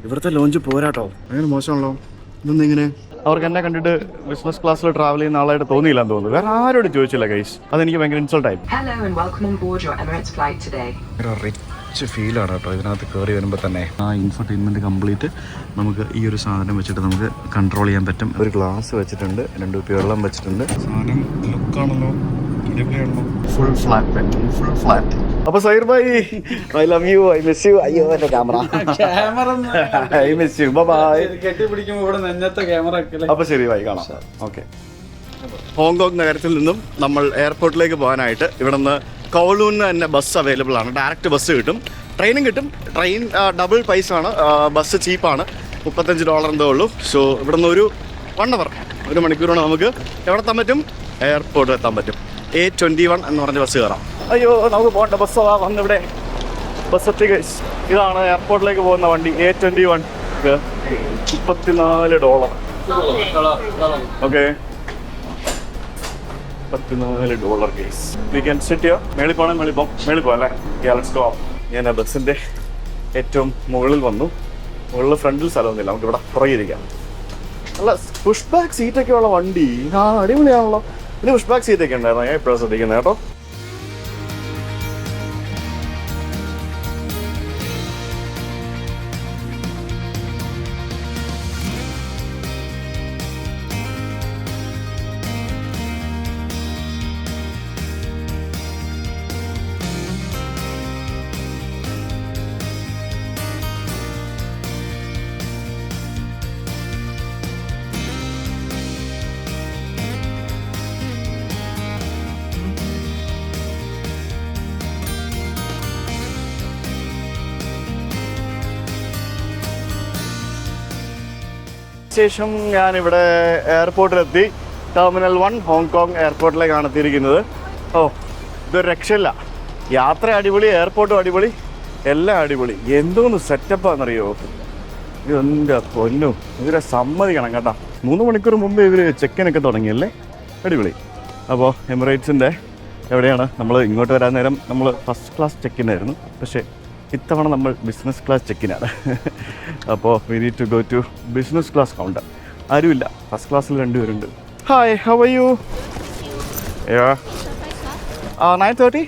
ഇവിടുത്തെ ലോഞ്ച് പോരാട്ടോ, അങ്ങനെ മോശമാണല്ലോ. ഇതൊന്നും ഇങ്ങനെ അവർക്ക് എന്നെ കണ്ടിട്ട് ബിസിനസ് ക്ലാസ്സിൽ ട്രാവൽ ചെയ്യുന്ന ആളായിട്ട് തോന്നിയില്ലാന്ന് തോന്നുന്നു. വേറെ ആരോടും ചോദിച്ചില്ല ഗൈസ്, അതെനിക്ക് ഭയങ്കര ഇൻസൾട്ടായി. റിച്ച് ഫീലാണ് കേട്ടോ ഇതിനകത്ത് കയറി വരുമ്പോൾ തന്നെ. ആ ഇൻഫർടൈൻമെൻറ്റ് കംപ്ലീറ്റ് നമുക്ക് ഈ ഒരു സാധനം വെച്ചിട്ട് നമുക്ക് കൺട്രോൾ ചെയ്യാൻ പറ്റും. ഒരു ഗ്ലാസ് വെച്ചിട്ടുണ്ട്, 2 കുപ്പി വെള്ളം വെച്ചിട്ടുണ്ട്. സാധനം ലുക്കാണല്ലോ, അടിപൊളിയാണല്ലോ. Full flat. അപ്പൊ സൈർ ഭായി, I love you, I miss you. അയ്യോ എന്റെ camera I miss you. Bye. അപ്പൊ ശരി ഭായി, കാണാം. ഓക്കെ. ഹോങ്കോങ് നഗരത്തിൽ നിന്നും നമ്മൾ എയർപോർട്ടിലേക്ക് പോകാനായിട്ട് ഇവിടെ നിന്ന് കൗലൂന്ന് തന്നെ ബസ് അവൈലബിൾ ആണ്. ഡയറക്റ്റ് ബസ് കിട്ടും, ട്രെയിനും കിട്ടും. ട്രെയിൻ ഡബിൾ പൈസ ആണ്, ബസ് ചീപ്പാണ്, $35 എന്തേ ഉള്ളൂ. സോ ഇവിടെ നിന്ന് ഒരു 1 അവർ, 1 മണിക്കൂറാണ് നമുക്ക് എവിടെ എത്താൻ പറ്റും, എയർപോർട്ടിൽ എത്താൻ പറ്റും. A21 എന്ന് പറഞ്ഞ ബസ് കയറാം. അയ്യോ നമുക്ക് പോകേണ്ട ബസ് വന്നിവിടെ, ബസ് എത്തി. ഇതാണ് എയർപോർട്ടിലേക്ക് പോകുന്ന വണ്ടി, A21. $34. Okay, $34 case. We can sit here. മേളിൽ പോകണം, മേളിൽ പോകാം അല്ലേ? Let's go. ഞാൻ ആ ബസ്സിൻ്റെ ഏറ്റവും മുകളിൽ വന്നു. മുകളിൽ ഫ്രണ്ടിൽ സ്ഥലമൊന്നുമില്ല, നമുക്ക് ഇവിടെ പുറകെ ഇരിക്കാം. അല്ല, പുഷ് ബാക്ക് സീറ്റൊക്കെ ഉള്ള വണ്ടി. ആ അടിപൊളിയാണല്ലോ. ഇത് പുഷ് ബാക്ക് സീറ്റൊക്കെ ഉണ്ടായിരുന്നു, ഞാൻ ഇപ്പോഴും ശ്രദ്ധിക്കുന്നത് കേട്ടോ. ശേഷം ഞാനിവിടെ എയർപോർട്ടിലെത്തി. ടെർമിനൽ 1 ഹോങ്കോങ് എയർപോർട്ടിലേക്കാണ് എത്തിയിരിക്കുന്നത്. ഓ, ഇതൊരു രക്ഷയില്ല. യാത്ര അടിപൊളി, എയർപോർട്ടും അടിപൊളി, എല്ലാം അടിപൊളി. എന്തോന്ന് സെറ്റപ്പാണെന്നറിയോ? ഇതെന്താ പൊന്നു, ഇവരെ സമ്മതിക്കണം കേട്ടോ. 3 മണിക്കൂർ മുമ്പ് ഇവർ ചെക്കിനൊക്കെ തുടങ്ങിയല്ലേ, അടിപൊളി. അപ്പോൾ എമിറേറ്റ്സിൻ്റെ എവിടെയാണ് നമ്മൾ ഇങ്ങോട്ട് വരാൻ നേരം നമ്മൾ ഫസ്റ്റ് ക്ലാസ് ചെക്കിനായിരുന്നു, പക്ഷേ ഇത്തവണ നമ്മൾ ബിസിനസ് ക്ലാസ് ചെക്കിനാണ്. അപ്പോൾ we need to go to business class counter. ആരുമില്ല, ഫസ്റ്റ് ക്ലാസ്സിൽ 2 പേരുണ്ട്. Hi, how are you? 9:30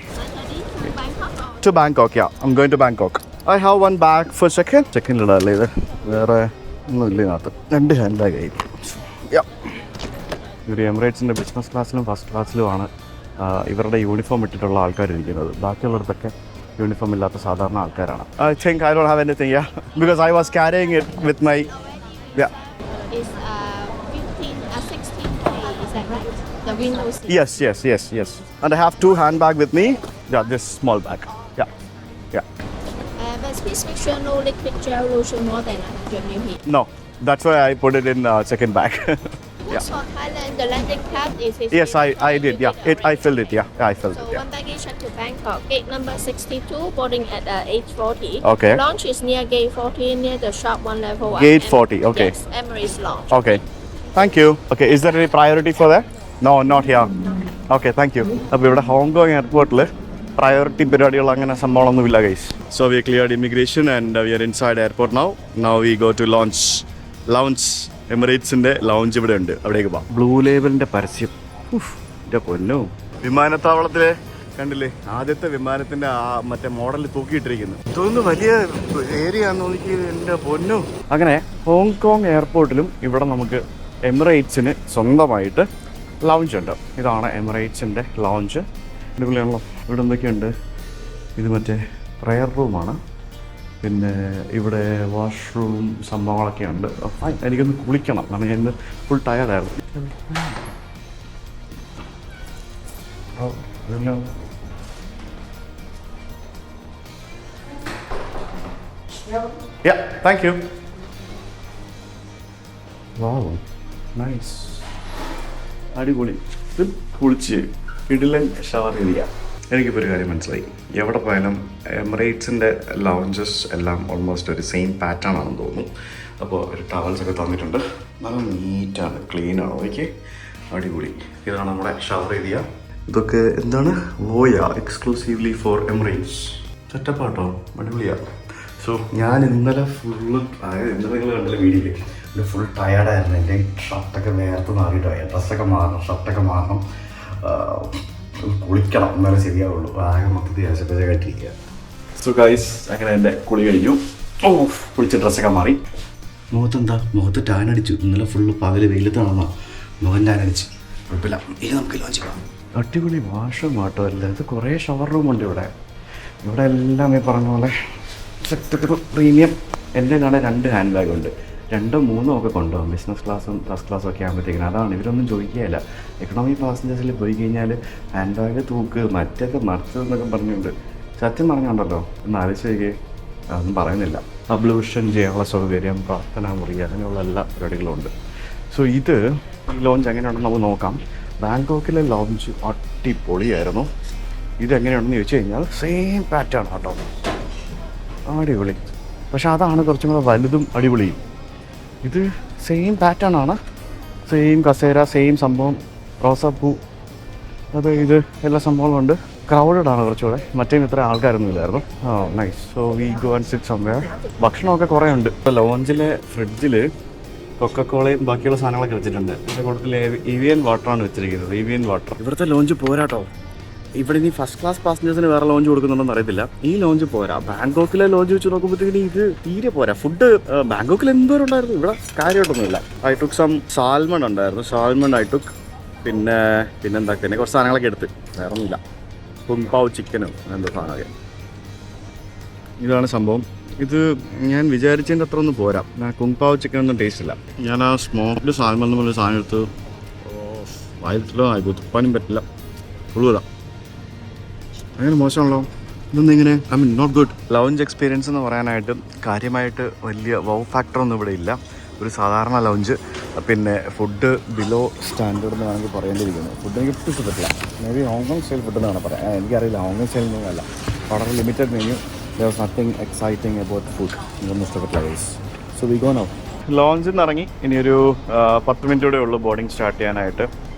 to Bangkok. Yeah, I'm going to Bangkok. I have 1 bag for check-in. ചെക്കിനിടാല്ലേ ഇത്, വേറെ ഒന്നുമില്ല ഇതിനകത്ത്. 2 ഹാൻഡ് ബാഗ് ആയിരിക്കും. ഇവർ എമിറേറ്റ്സിൻ്റെ ബിസിനസ് ക്ലാസ്സിലും ഫസ്റ്റ് ക്ലാസ്സിലുമാണ് ഇവരുടെ യൂണിഫോം ഇട്ടിട്ടുള്ള ആൾക്കാരിരിക്കുന്നത്. ബാക്കിയുള്ളിടത്തൊക്കെ യൂണിഫോം ഇല്ലാത്ത സാധാരണ ആൾക്കാരാണ്. I think I don't have anything, yeah, because I was carrying it with my, yeah. It's 16K, is that right? The window seat. Yes. And I have 2 handbag with me. Yeah, this small bag. Yeah. But please make sure no liquid gel lotion more than 100 ml. No, that's why I put it in check-in bag. Yeah. For Thailand, the landing tab is 50. Yes, I did. Yeah, I filled it. Yeah, I filled so it. Yeah. One baggage check to Bangkok. Gate number 62, boarding at 8:40. Okay. Launch is near gate 40, near the shop 1 level 1. Gate 40. Okay. Yes, Emirates launch. Okay. Thank you. Okay, is there any priority for that? No, not here. Okay, thank you. അപ്പോൾ ഇവിടെ Hong Kong എയർപോർട്ടിൽ priority പരിപാടികൾ അങ്ങനെ സംഭവമൊന്നുമില്ല guys. So we cleared immigration and we are inside airport now. Now we go to lounge. എമിറേറ്റ്സിൻ്റെ lounge ഇവിടെ ഉണ്ട്, അവിടേക്ക് പോകാം. ബ്ലൂ ലേബലിൻ്റെ പരസ്യം, എൻ്റെ പൊന്നോ. വിമാനത്താവളത്തിലെ കണ്ടില്ലേ, ആദ്യത്തെ വിമാനത്തിൻ്റെ മറ്റേ മോഡൽ തൂക്കിയിട്ടിരിക്കുന്നു. ഇതൊന്ന് വലിയ ഏരിയ ആണെന്ന് തോന്നിക്ക്, എൻ്റെ പൊന്നോ. അങ്ങനെ ഹോങ്കോങ് എയർപോർട്ടിലും ഇവിടെ നമുക്ക് എമിറേറ്റ്സിന് സ്വന്തമായിട്ട് ലൗഞ്ച് ഉണ്ട്. ഇതാണ് എമിറേറ്റ്സിൻ്റെ ലൗഞ്ച്. അടിപൊളിയാണല്ലോ. ഇവിടെ എന്തൊക്കെയുണ്ട്? ഇത് മറ്റേ പ്രയർ റൂമാണ്, പിന്നെ ഇവിടെ വാഷ്റൂം സംഭവങ്ങളൊക്കെ ഉണ്ട്. എനിക്കൊന്ന് കുളിക്കണം, കാരണം ഞാൻ ഇന്ന് ഫുൾ ടയർഡായിരുന്നു. Thank you. വാവ്, നൈസ്, അടിപൊളി. ഇത് കുളിച്ച് കിടിലൻ ഷവർ ഏരിയ. എനിക്കിപ്പോൾ ഒരു കാര്യം മനസ്സിലായി, എവിടെ പോയാലും എമിറേറ്റ്സിൻ്റെ ലൗഞ്ചസ് എല്ലാം ഓൾമോസ്റ്റ് ഒരു സെയിം പാറ്റേൺ ആണെന്ന് തോന്നുന്നു. അപ്പോൾ ഒരു ടവൽസൊക്കെ തന്നിട്ടുണ്ട്, നല്ല നീറ്റാണ്, ക്ലീനാണ്. ഓക്കെ, അടിപൊളി. ഇതാണ് നമ്മുടെ ഷവർ ഏരിയ. ഇതൊക്കെ എന്താണ്, വോയ, എക്സ്ക്ലൂസീവ്ലി ഫോർ എമിറേറ്റ്സ്. സെറ്റപ്പാട്ടോ, അടിപൊളിയാണ്. സോ ഞാൻ ഇന്നലെ ഫുള്ള്, അതായത് ഇന്നലെ നിങ്ങൾ കണ്ടല്ലോ വീഡിയോയിൽ, ഇത് ഫുൾ ടയർഡായിരുന്നു. എൻ്റെ ഷർട്ടൊക്കെ വേർത്ത് മാറിയിട്ടായി, ഡ്രസ്സൊക്കെ മാറണം, ഷർട്ടൊക്കെ മാറണം, കുളിക്കണം, എന്നാലും ശരിയാവുള്ളൂ. ആകെ മൊത്തത്തിൽ ആശുപത്രിയായിട്ടിരിക്കുക. സോ ഗൈസ്, അങ്ങനെ എൻ്റെ കുളി കഴിഞ്ഞു. കുളിച്ച ഡ്രസ്സൊക്കെ മാറി. മുഖത്ത് ടാൻ അടിച്ചു. ഇന്നലെ ഫുള്ള് പകല് വെയിലത്ത് നടന്ന മുഖം ടാൻ അടിച്ച്. കുഴപ്പമില്ല, ഇനി നമുക്ക് ലോഞ്ച് ചെയ്യാം. അടിപൊളി വാഷും മാട്ടമല്ല, ഇത് കുറേ ഷവർ റൂമുണ്ട് ഇവിടെ. ഇവിടെ എല്ലാം ഈ പറഞ്ഞ പോലെ പ്രീമിയം. എൻ്റെ കാണാൻ 2 ഹാൻഡ് ബാഗ് ഉണ്ട്. 2 3 ഒക്കെ കൊണ്ടുപോകും. ബിസിനസ് ക്ലാസ്സും ഫസ്റ്റ് ക്ലാസ്സും ഒക്കെ ആകുമ്പോഴത്തേക്കിനും. അതാണ് ഇവരൊന്നും ചോദിക്കുകയില്ല. എക്കണോമി പാസഞ്ചേഴ്സിൽ പോയി കഴിഞ്ഞാൽ ഹാൻഡ് ബാഗ് തൂക്ക്, മറ്റൊക്കെ മറിച്ചതെന്നൊക്കെ പറഞ്ഞുകൊണ്ട് സത്യം പറഞ്ഞുണ്ടല്ലോ, ഒന്ന് ആലോചിച്ച് അതൊന്നും പറയുന്നില്ല. അബ്ലൂഷൻ ചെയ്യാനുള്ള സൗകര്യം, പ്രാർത്ഥനാ മുറി, അങ്ങനെയുള്ള എല്ലാ പരിപാടികളും ഉണ്ട്. സോ ഇത് ഈ ലോഞ്ച് എങ്ങനെയുണ്ടെന്ന് നമുക്ക് നോക്കാം. ബാങ്കോക്കിലെ ലോഞ്ച് അടിപൊളിയായിരുന്നു. ഇതെങ്ങനെയുണ്ടെന്ന് ചോദിച്ചു കഴിഞ്ഞാൽ സെയിം പാറ്റേൺ കേട്ടോ, അടിപൊളി. പക്ഷെ അതാണ് കുറച്ചും കൂടെ വലുതും അടിപൊളിയും. ഇത് സെയിം പാറ്റേൺ ആണ്, സെയിം കസേര, സെയിം സംഭവം, റോസാപ്പൂ, അത് ഇത് എല്ലാ സംഭവങ്ങളുണ്ട്. ക്രൗഡഡ് ആണ് കുറച്ചുകൂടെ, മറ്റേ ഇത്ര ആൾക്കാരൊന്നും ഇല്ലായിരുന്നു. Nice. So we go and sit somewhere. ഭക്ഷണമൊക്കെ കുറേ ഉണ്ട്. ഇപ്പോൾ ലോഞ്ചിലെ ഫ്രിഡ്ജിൽ കൊക്കക്കോളയും ബാക്കിയുള്ള സാധനങ്ങളൊക്കെ വെച്ചിട്ടുണ്ട്. ഇതിൻ്റെ കൂട്ടത്തിൽ EVN വാട്ടറാണ് വെച്ചിരിക്കുന്നത്. EVN water. ഇവിടുത്തെ ലോഞ്ച് പോരാട്ടോ. ഇവിടെ ഇനി ഫസ്റ്റ് ക്ലാസ് പാസഞ്ചേഴ്സിന് വേറെ ലോഞ്ച് കൊടുക്കുന്നുണ്ടെന്ന് അറിയത്തില്ല. ഈ ലോഞ്ച് പോരാ. ബാങ്കോക്കിലെ ലോഞ്ച് വെച്ച് നോക്കുമ്പോഴത്തേക്കിന് ഇത് തീരെ പോരാ. ഫുഡ് ബാങ്കോക്കിൽ എന്തോരം ഉണ്ടായിരുന്നു, ഇവിടെ കാര്യമായിട്ടൊന്നുമില്ല. ഐ ടുക്ക് സം സാൽമൺ ഉണ്ടായിരുന്നു. Salmon I took. പിന്നെന്താ കുറച്ച് സാധനങ്ങളൊക്കെ എടുത്ത്, വേറെ ഒന്നുമില്ല. കുങ്പാവ് ചിക്കനും എന്തോ സാധനമൊക്കെ. ഇതാണ് സംഭവം. ഇത് ഞാൻ വിചാരിച്ചതിൻ്റെ അത്ര ഒന്നും പോരാ. കുങ്പാവ് ചിക്കനൊന്നും ടേസ്റ്റ് ഇല്ല. ഞാൻ ആ സ്മോക്ക്ഡ് സാൽമൺ എന്ന് പറഞ്ഞ സാധനം എടുത്ത് വായിലോ കുത്തിപ്പാനും പറ്റില്ല. ഫുള്ളുതാ അങ്ങനെ മോശമാണല്ലോ. ഇതൊന്നും ഇങ്ങനെ നോട്ട് ഗുഡ്. ലൗഞ്ച് എക്സ്പീരിയൻസ് എന്ന് പറയാനായിട്ട് കാര്യമായിട്ട് വലിയ വൗ ഫാക്ടറൊന്നും ഇവിടെ ഇല്ല. ഒരു സാധാരണ ലൗഞ്ച്. പിന്നെ ഫുഡ് ബിലോ സ്റ്റാൻഡേർഡ് എന്ന് വേണമെങ്കിൽ പറയേണ്ടിയിരിക്കുന്നു. ഫുഡ് എനിക്ക് ഇഷ്ടപ്പെട്ടില്ല. Maybe Hong Kong style food എന്നാണ് പറയാം. എനിക്കറിയില്ല, ഹോങ്കോങ് സ്റ്റൈൽ ഒന്നുമല്ല. വളരെ limited menu. There was nothing exciting about food. ഇതൊന്നും ഇഷ്ടപ്പെട്ടില്ല guys. So we go now. ലോഞ്ചിൽ നിന്ന് ഇറങ്ങി ഇനിയൊരു 10 മിനിറ്റ് കൂടെ ഉള്ളൂ ബോർഡിങ് സ്റ്റാർട്ട് ചെയ്യാനായിട്ട്.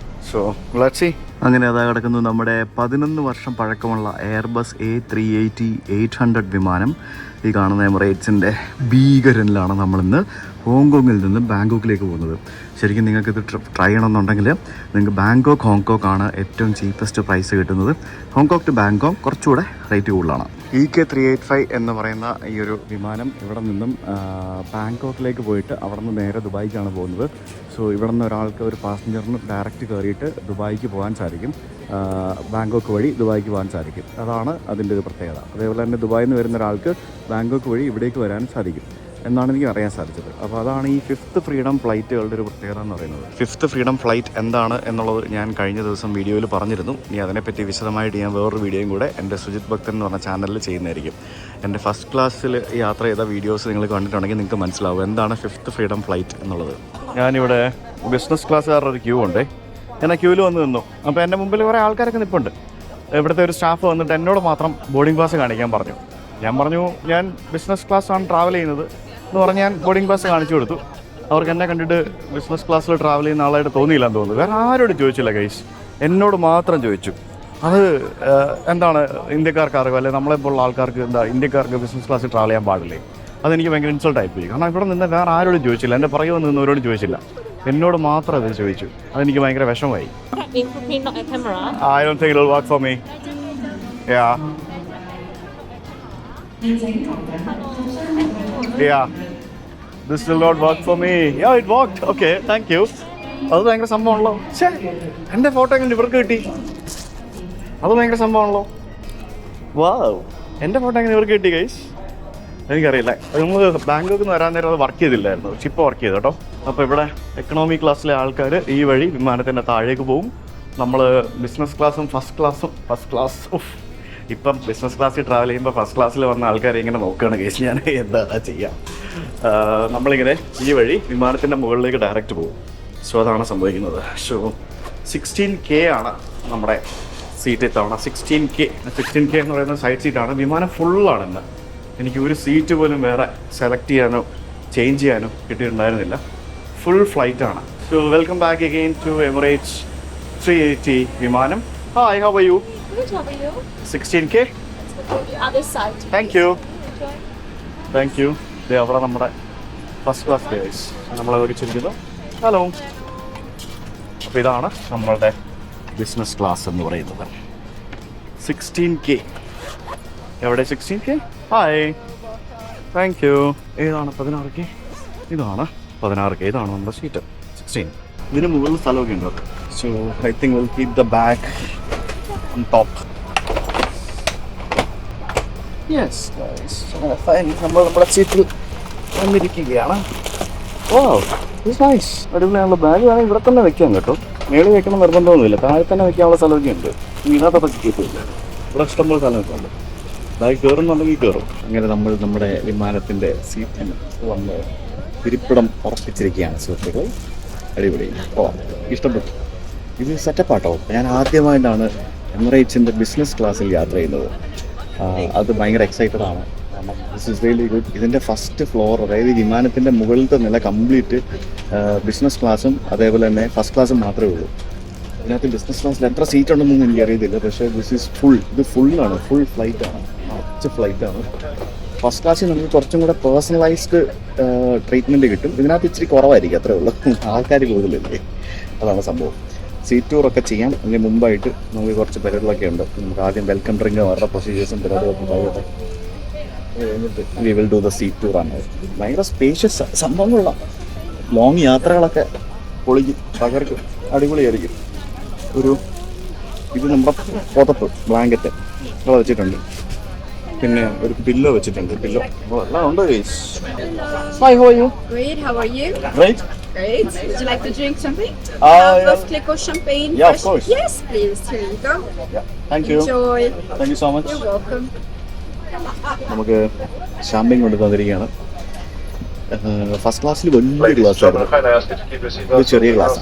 So let's see. അങ്ങനെ അതാ കിടക്കുന്നത് നമ്മുടെ 11 വർഷം പഴക്കമുള്ള എയർബസ് A380-800 വിമാനം. ഈ കാണുന്ന എമിറേറ്റ്സിൻ്റെ ഭീകരനിലാണ് നമ്മളിന്ന് ഹോങ്കോങ്ങിൽ നിന്ന് ബാങ്കോക്കിലേക്ക് പോകുന്നത്. ശരിക്കും നിങ്ങൾക്കിത് ട്രൈ ചെയ്യണമെന്നുണ്ടെങ്കിൽ നിങ്ങൾക്ക് ബാങ്കോക്ക് ഹോങ്കോക്ക് ആണ് ഏറ്റവും ചീപ്പസ്റ്റ് പ്രൈസ് കിട്ടുന്നത്. ഹോങ്കോക്ക് ടു ബാങ്കോക്ക് കുറച്ചുകൂടെ റേറ്റ് കൂടുതലാണ്. EK385 എന്ന് പറയുന്ന ഈ ഒരു വിമാനം ഇവിടെ നിന്നും ബാങ്കോക്കിലേക്ക് പോയിട്ട് അവിടെ നിന്ന് നേരെ ദുബായിക്കാണ് പോകുന്നത്. സോ ഇവിടെ നിന്ന് ഒരാൾക്ക്, ഒരു പാസഞ്ചറിന് ഡയറക്റ്റ് കയറിയിട്ട് ദുബായിക്ക് പോകാൻ സാധിക്കും. ബാങ്കോക്ക് വഴി ദുബായിക്ക് പോകാൻ സാധിക്കും. അതാണ് അതിൻ്റെ ഒരു പ്രത്യേകത. അതേപോലെ തന്നെ ദുബായിൽ നിന്ന് വരുന്ന ഒരാൾക്ക് ബാങ്കോക്ക് വഴി ഇവിടേക്ക് വരാൻ സാധിക്കും എന്നാണ് എനിക്ക് അറിയാൻ സാധിച്ചത്. അപ്പോൾ അതാണ് ഈ 5th ഫ്രീഡം ഫ്ലൈറ്റുകളുടെ ഒരു പ്രത്യേകത എന്ന് പറയുന്നത്. 5th ഫ്രീഡം ഫ്ലൈറ്റ് എന്താണ് എന്നുള്ളത് ഞാൻ കഴിഞ്ഞ ദിവസം വീഡിയോയിൽ പറഞ്ഞിരുന്നു. ഇനി അതിനെപ്പറ്റി വിശദമായിട്ട് ഞാൻ വേറൊരു വീഡിയോയും കൂടെ എൻ്റെ സുജിത് ഭക്തൻ എന്ന് പറഞ്ഞ ചാനലിൽ ചെയ്യുന്നതായിരിക്കും. എൻ്റെ ഫസ്റ്റ് ക്ലാസ്സിൽ യാത്ര ചെയ്ത വീഡിയോസ് നിങ്ങൾ കണ്ടിട്ടുണ്ടെങ്കിൽ നിങ്ങൾക്ക് മനസ്സിലാവും എന്താണ് 5th ഫ്രീഡം ഫ്ലൈറ്റ് എന്നുള്ളത്. ഞാനിവിടെ ബിസിനസ് ക്ലാസ്സുകാരുടെ ഒരു ക്യൂ ഉണ്ട്. ഞാൻ ആ ക്യൂവിൽ വന്ന് നിന്നു. അപ്പോൾ എൻ്റെ മുമ്പിൽ കുറേ ആൾക്കാരൊക്കെ നിൽപ്പുണ്ട്. ഇവിടുത്തെ ഒരു സ്റ്റാഫ് വന്നിട്ട് എന്നോട് മാത്രം ബോർഡിംഗ് പാസ് കാണിക്കാൻ പറഞ്ഞു. ഞാൻ പറഞ്ഞു ഞാൻ ബിസിനസ് ക്ലാസ്സാണ് ട്രാവൽ ചെയ്യുന്നത് എന്ന് പറഞ്ഞ് ഞാൻ ബോർഡിംഗ് പാസ് കാണിച്ചു കൊടുത്തു. അവർക്ക് എന്നെ കണ്ടിട്ട് ബിസിനസ് ക്ലാസ്സിൽ ട്രാവൽ ചെയ്യുന്ന ആളായിട്ട് തോന്നിയില്ലെന്ന് തോന്നുന്നു. വേറെ ആരോടും ചോദിച്ചില്ല ഗൈസ്, എന്നോട് മാത്രം ചോദിച്ചു. അത് എന്താണ് ഇന്ത്യക്കാർക്ക് അറിവ്, അല്ലെങ്കിൽ നമ്മളെപ്പോലുള്ള ആൾക്കാർക്ക് എന്താ ഇന്ത്യക്കാർക്ക് ബിസിനസ് ക്ലാസ്സിൽ ട്രാവൽ ചെയ്യാൻ പാടില്ലേ? അതെനിക്ക് ഭയങ്കര ഇൻസൾട്ടായിപ്പോയി. കാരണം ഇവിടെ നിന്ന് വേറെ ആരോടും ചോദിച്ചില്ല, എൻ്റെ പുറകെ നിന്നവരോടും ചോദിച്ചില്ല, എന്നോട് മാത്രം അത് ചോദിച്ചു. അതെനിക്ക് ഭയങ്കര വിഷമമായി. I don't think it'll work for me. Yeah. Yeah. This will not work for me. Yeah, it worked. Okay, thank you. അത് ഭയങ്കര സംഭവമാണല്ലോ. ഛേ, എൻ്റെ ഫോട്ടോ എങ്ങനെ ഇവർക്ക് കിട്ടി? അത് ഭയങ്കര സംഭവമാണല്ലോ. വാവ്, എൻ്റെ ഫോട്ടോ എങ്ങനെ ഇവർക്ക് കിട്ടി ഗൈസ്? എനിക്കറിയില്ല. നമ്മൾ ബാങ്കോക്കിൽ നിന്ന് വരാൻ നേരം അത് വർക്ക് ചെയ്തില്ലായിരുന്നു. ചിപ്പ് വർക്ക് ചെയ്തു കേട്ടോ. അപ്പോൾ ഇവിടെ എക്കണോമി ക്ലാസ്സിലെ ആൾക്കാർ ഈ വഴി വിമാനത്തിൻ്റെ താഴേക്ക് പോകും. നമ്മൾ ബിസിനസ് ക്ലാസ്സും ഫസ്റ്റ് ക്ലാസ് ഇപ്പം ബിസിനസ് ക്ലാസ്സിൽ ട്രാവൽ ചെയ്യുമ്പോൾ ഫസ്റ്റ് ക്ലാസ്സിൽ വന്ന ആൾക്കാരെ ഇങ്ങനെ നോക്കുകയാണ് കേസ്. ഞാൻ എന്താ ചെയ്യാം. നമ്മളിങ്ങനെ ഈ വഴി വിമാനത്തിൻ്റെ മുകളിലേക്ക് ഡയറക്റ്റ് പോകും. സോ അതാണ് സംഭവിക്കുന്നത്. സോ 16K ആണ് നമ്മുടെ സീറ്റ് ഇത്തവണ. 16K എന്ന് പറയുന്ന സൈഡ് സീറ്റാണ്. വിമാനം ഫുള്ളാണ് ഇന്ന്. എനിക്ക് ഒരു സീറ്റ് പോലും വേറെ സെലക്ട് ചെയ്യാനോ ചേഞ്ച് ചെയ്യാനോ കിട്ടിയിട്ടുണ്ടായിരുന്നില്ല. ഫുൾ ഫ്ലൈറ്റാണ്. So welcome back again to Emirates 380 വിമാനം. Hi, how are you? Good, how are you? 16K? Let's go to the other side. Thank you. Enjoy. Thank you. അവിടെ നമ്മുടെ ഫസ്റ്റ് ക്ലാസ് ഗൈസ് നമ്മളെ വിളിച്ചിരിക്കുന്നു. Hello. അപ്പോൾ ഇതാണ് നമ്മളുടെ business class എന്ന് പറയുന്നത്. 16K. എവിടെ 16K? Hi, thank you. ഏതാണ് 16K? ഇതാണ് 16K. ഇതാണ് നമ്മുടെ സീറ്റ് 16. ഇതിന് മുകളിൽ സ്ഥലമൊക്കെ ഉണ്ട്. So I think will keep the bag on top. Yes fine. നമ്മൾ നമ്മുടെ സീറ്റിൽ വന്നിരിക്കുകയാണ്. Oh it's nice. അടിപൊളിയാണല്ലോ. ബാഗ് വേണമെങ്കിൽ ഇവിടെ തന്നെ വെക്കാം കേട്ടോ. മേളിൽ വെക്കണം നിർബന്ധമൊന്നുമില്ല. താഴെ തന്നെ വെക്കാനുള്ള സ്ഥലമൊക്കെ ഉണ്ട്. ഇതിനകത്ത് കീപ്പില്ല. ഇവിടെ ഇഷ്ടംപോലെ സ്ഥലമൊക്കെ ഉണ്ട്. ബാഗ് കയറുന്നുണ്ടെങ്കിൽ കയറും. അങ്ങനെ നമ്മൾ നമ്മുടെ വിമാനത്തിൻ്റെ സീറ്റിൽ വന്ന് ഇരിപ്പിടം ഉറപ്പിച്ചിരിക്കുകയാണ് സുഹൃത്തുക്കൾ. അടിപൊളി. ഓ ഇഷ്ടപ്പെട്ടു. ഇത് സെറ്റപ്പാട്ടോ. ഞാൻ ആദ്യമായിട്ടാണ് എമിറേറ്റ്സിൻ്റെ ബിസിനസ് ക്ലാസ്സിൽ യാത്ര ചെയ്യുന്നത്. അത് ഭയങ്കര എക്സൈറ്റഡ് ആണ്. കാരണം ദിസ് ഇസ് റിയലി ഗുഡ്. ഇതിൻ്റെ ഫസ്റ്റ് ഫ്ലോർ, അതായത് വിമാനത്തിൻ്റെ മുകളിലത്തെ നില കംപ്ലീറ്റ് ബിസിനസ് ക്ലാസ്സും അതേപോലെ തന്നെ ഫസ്റ്റ് ക്ലാസ്സും മാത്രമേ ഉള്ളൂ. ഇതിനകത്ത് ബിസിനസ് ക്ലാസ്സിൽ എത്ര സീറ്റ് ഉണ്ടെന്നൊന്നും എനിക്കറിയത്തില്ല. പക്ഷേ ദിസ് ഈസ് ഫുൾ. ഇത് ഫുള്ളാണ്. ഫുൾ ഫ്ലൈറ്റാണ്. അച്ഛ ഫ്ലൈറ്റാണ്. ഫസ്റ്റ് ക്ലാസ്സിൽ നമുക്ക് കുറച്ചും കൂടെ പേഴ്സണലൈസ്ഡ് ട്രീറ്റ്മെൻറ്റ് കിട്ടും. ഇതിനകത്ത് ഇച്ചിരി കുറവായിരിക്കും, അത്രേ ഉള്ളൂ. ആൾക്കാർ കൂടുതലല്ലേ, അതാണ് സംഭവം. സീറ്റ് ടൂറൊക്കെ ചെയ്യാം. അതിന് മുമ്പായിട്ട് നമുക്ക് കുറച്ച് പരിപാടികളൊക്കെ ഉണ്ട്. നമുക്ക് ആദ്യം വെൽക്കം ഡ്രിങ്ക് അവരുടെ പ്രൊസീജിയേഴ്സും പരിപാടികളൊക്കെ ഉണ്ടാകട്ടെ. എന്നിട്ട് we will do the seat ടൂറാണ്. ഭയങ്കര സ്പേഷ്യസ് സംഭവങ്ങളുള്ള ലോങ് യാത്രകളൊക്കെ പൊളിക്കും, തകർക്കും, അടിപൊളിയായിരിക്കും. ഇത് നമ്മുടെ പുതപ്പ്, ബ്ലാങ്കറ്റ് ഇവിടെ വെച്ചിട്ടുണ്ട്. പിന്നെ ഒരു പില്ലോ വെച്ചിട്ടുണ്ട്. പില്ലോ എല്ലാം ഉണ്ട്. Hi, how are you? Great, how are you? Great. Great. Would you like to drink something? Yeah. First click or champagne? Yeah, of Fresh? course. Yes, please. Here you go. Yeah. Thank you. Enjoy. Thank you so much. You're welcome. നമുക്ക് champagne കൊണ്ട് തന്നിരിക്കുകയാണ്. First ക്ലാസ്സിൽ വലിയൊരു glass ആയിരുന്നു. ഇത് ചെറിയ glass.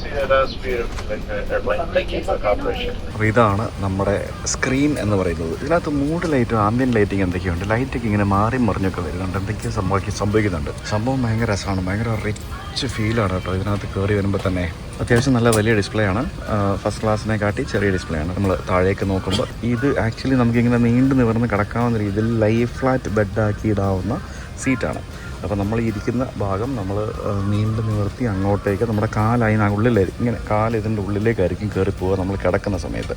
അപ്പോൾ ഇതാണ് നമ്മുടെ സ്ക്രീൻ എന്ന് പറയുന്നത്. ഇതിനകത്ത് മൂഡ് ലൈറ്റും ആംബിയൻ ലൈറ്റിങ് എന്തൊക്കെയുണ്ട്. ലൈറ്റൊക്കെ ഇങ്ങനെ മാറി മറിഞ്ഞൊക്കെ വരുന്നുണ്ട്. എന്തൊക്കെയോ സംഭവിക്കുന്നുണ്ട്. സംഭവം ഭയങ്കര രസമാണ്. ഭയങ്കര റിച്ച് ഫീലാണ് കേട്ടോ ഇതിനകത്ത് കയറി വരുമ്പോൾ തന്നെ. അത്യാവശ്യം നല്ല വലിയ ഡിസ്പ്ലേ ആണ്. ഫസ്റ്റ് ക്ലാസ്സിനെ കാട്ടി ചെറിയ ഡിസ്പ്ലേ ആണ്. നമ്മൾ താഴേക്ക് നോക്കുമ്പോൾ ഇത് ആക്ച്വലി നമുക്കിങ്ങനെ നീണ്ടു നിവർന്ന് കിടക്കാവുന്ന രീതിയിൽ ലൈവ് ഫ്ലാറ്റ് ബെഡാക്കി ഇടാവുന്ന സീറ്റാണ്. അപ്പോൾ നമ്മൾ ഇരിക്കുന്ന ഭാഗം നമ്മൾ നീണ്ടു നിവർത്തി അങ്ങോട്ടേക്ക് നമ്മുടെ കാലതിനുള്ളിലായിരിക്കും. ഇങ്ങനെ ഇതിൻ്റെ ഉള്ളിലേക്കായിരിക്കും കയറി പോവുക നമ്മൾ കിടക്കുന്ന സമയത്ത്.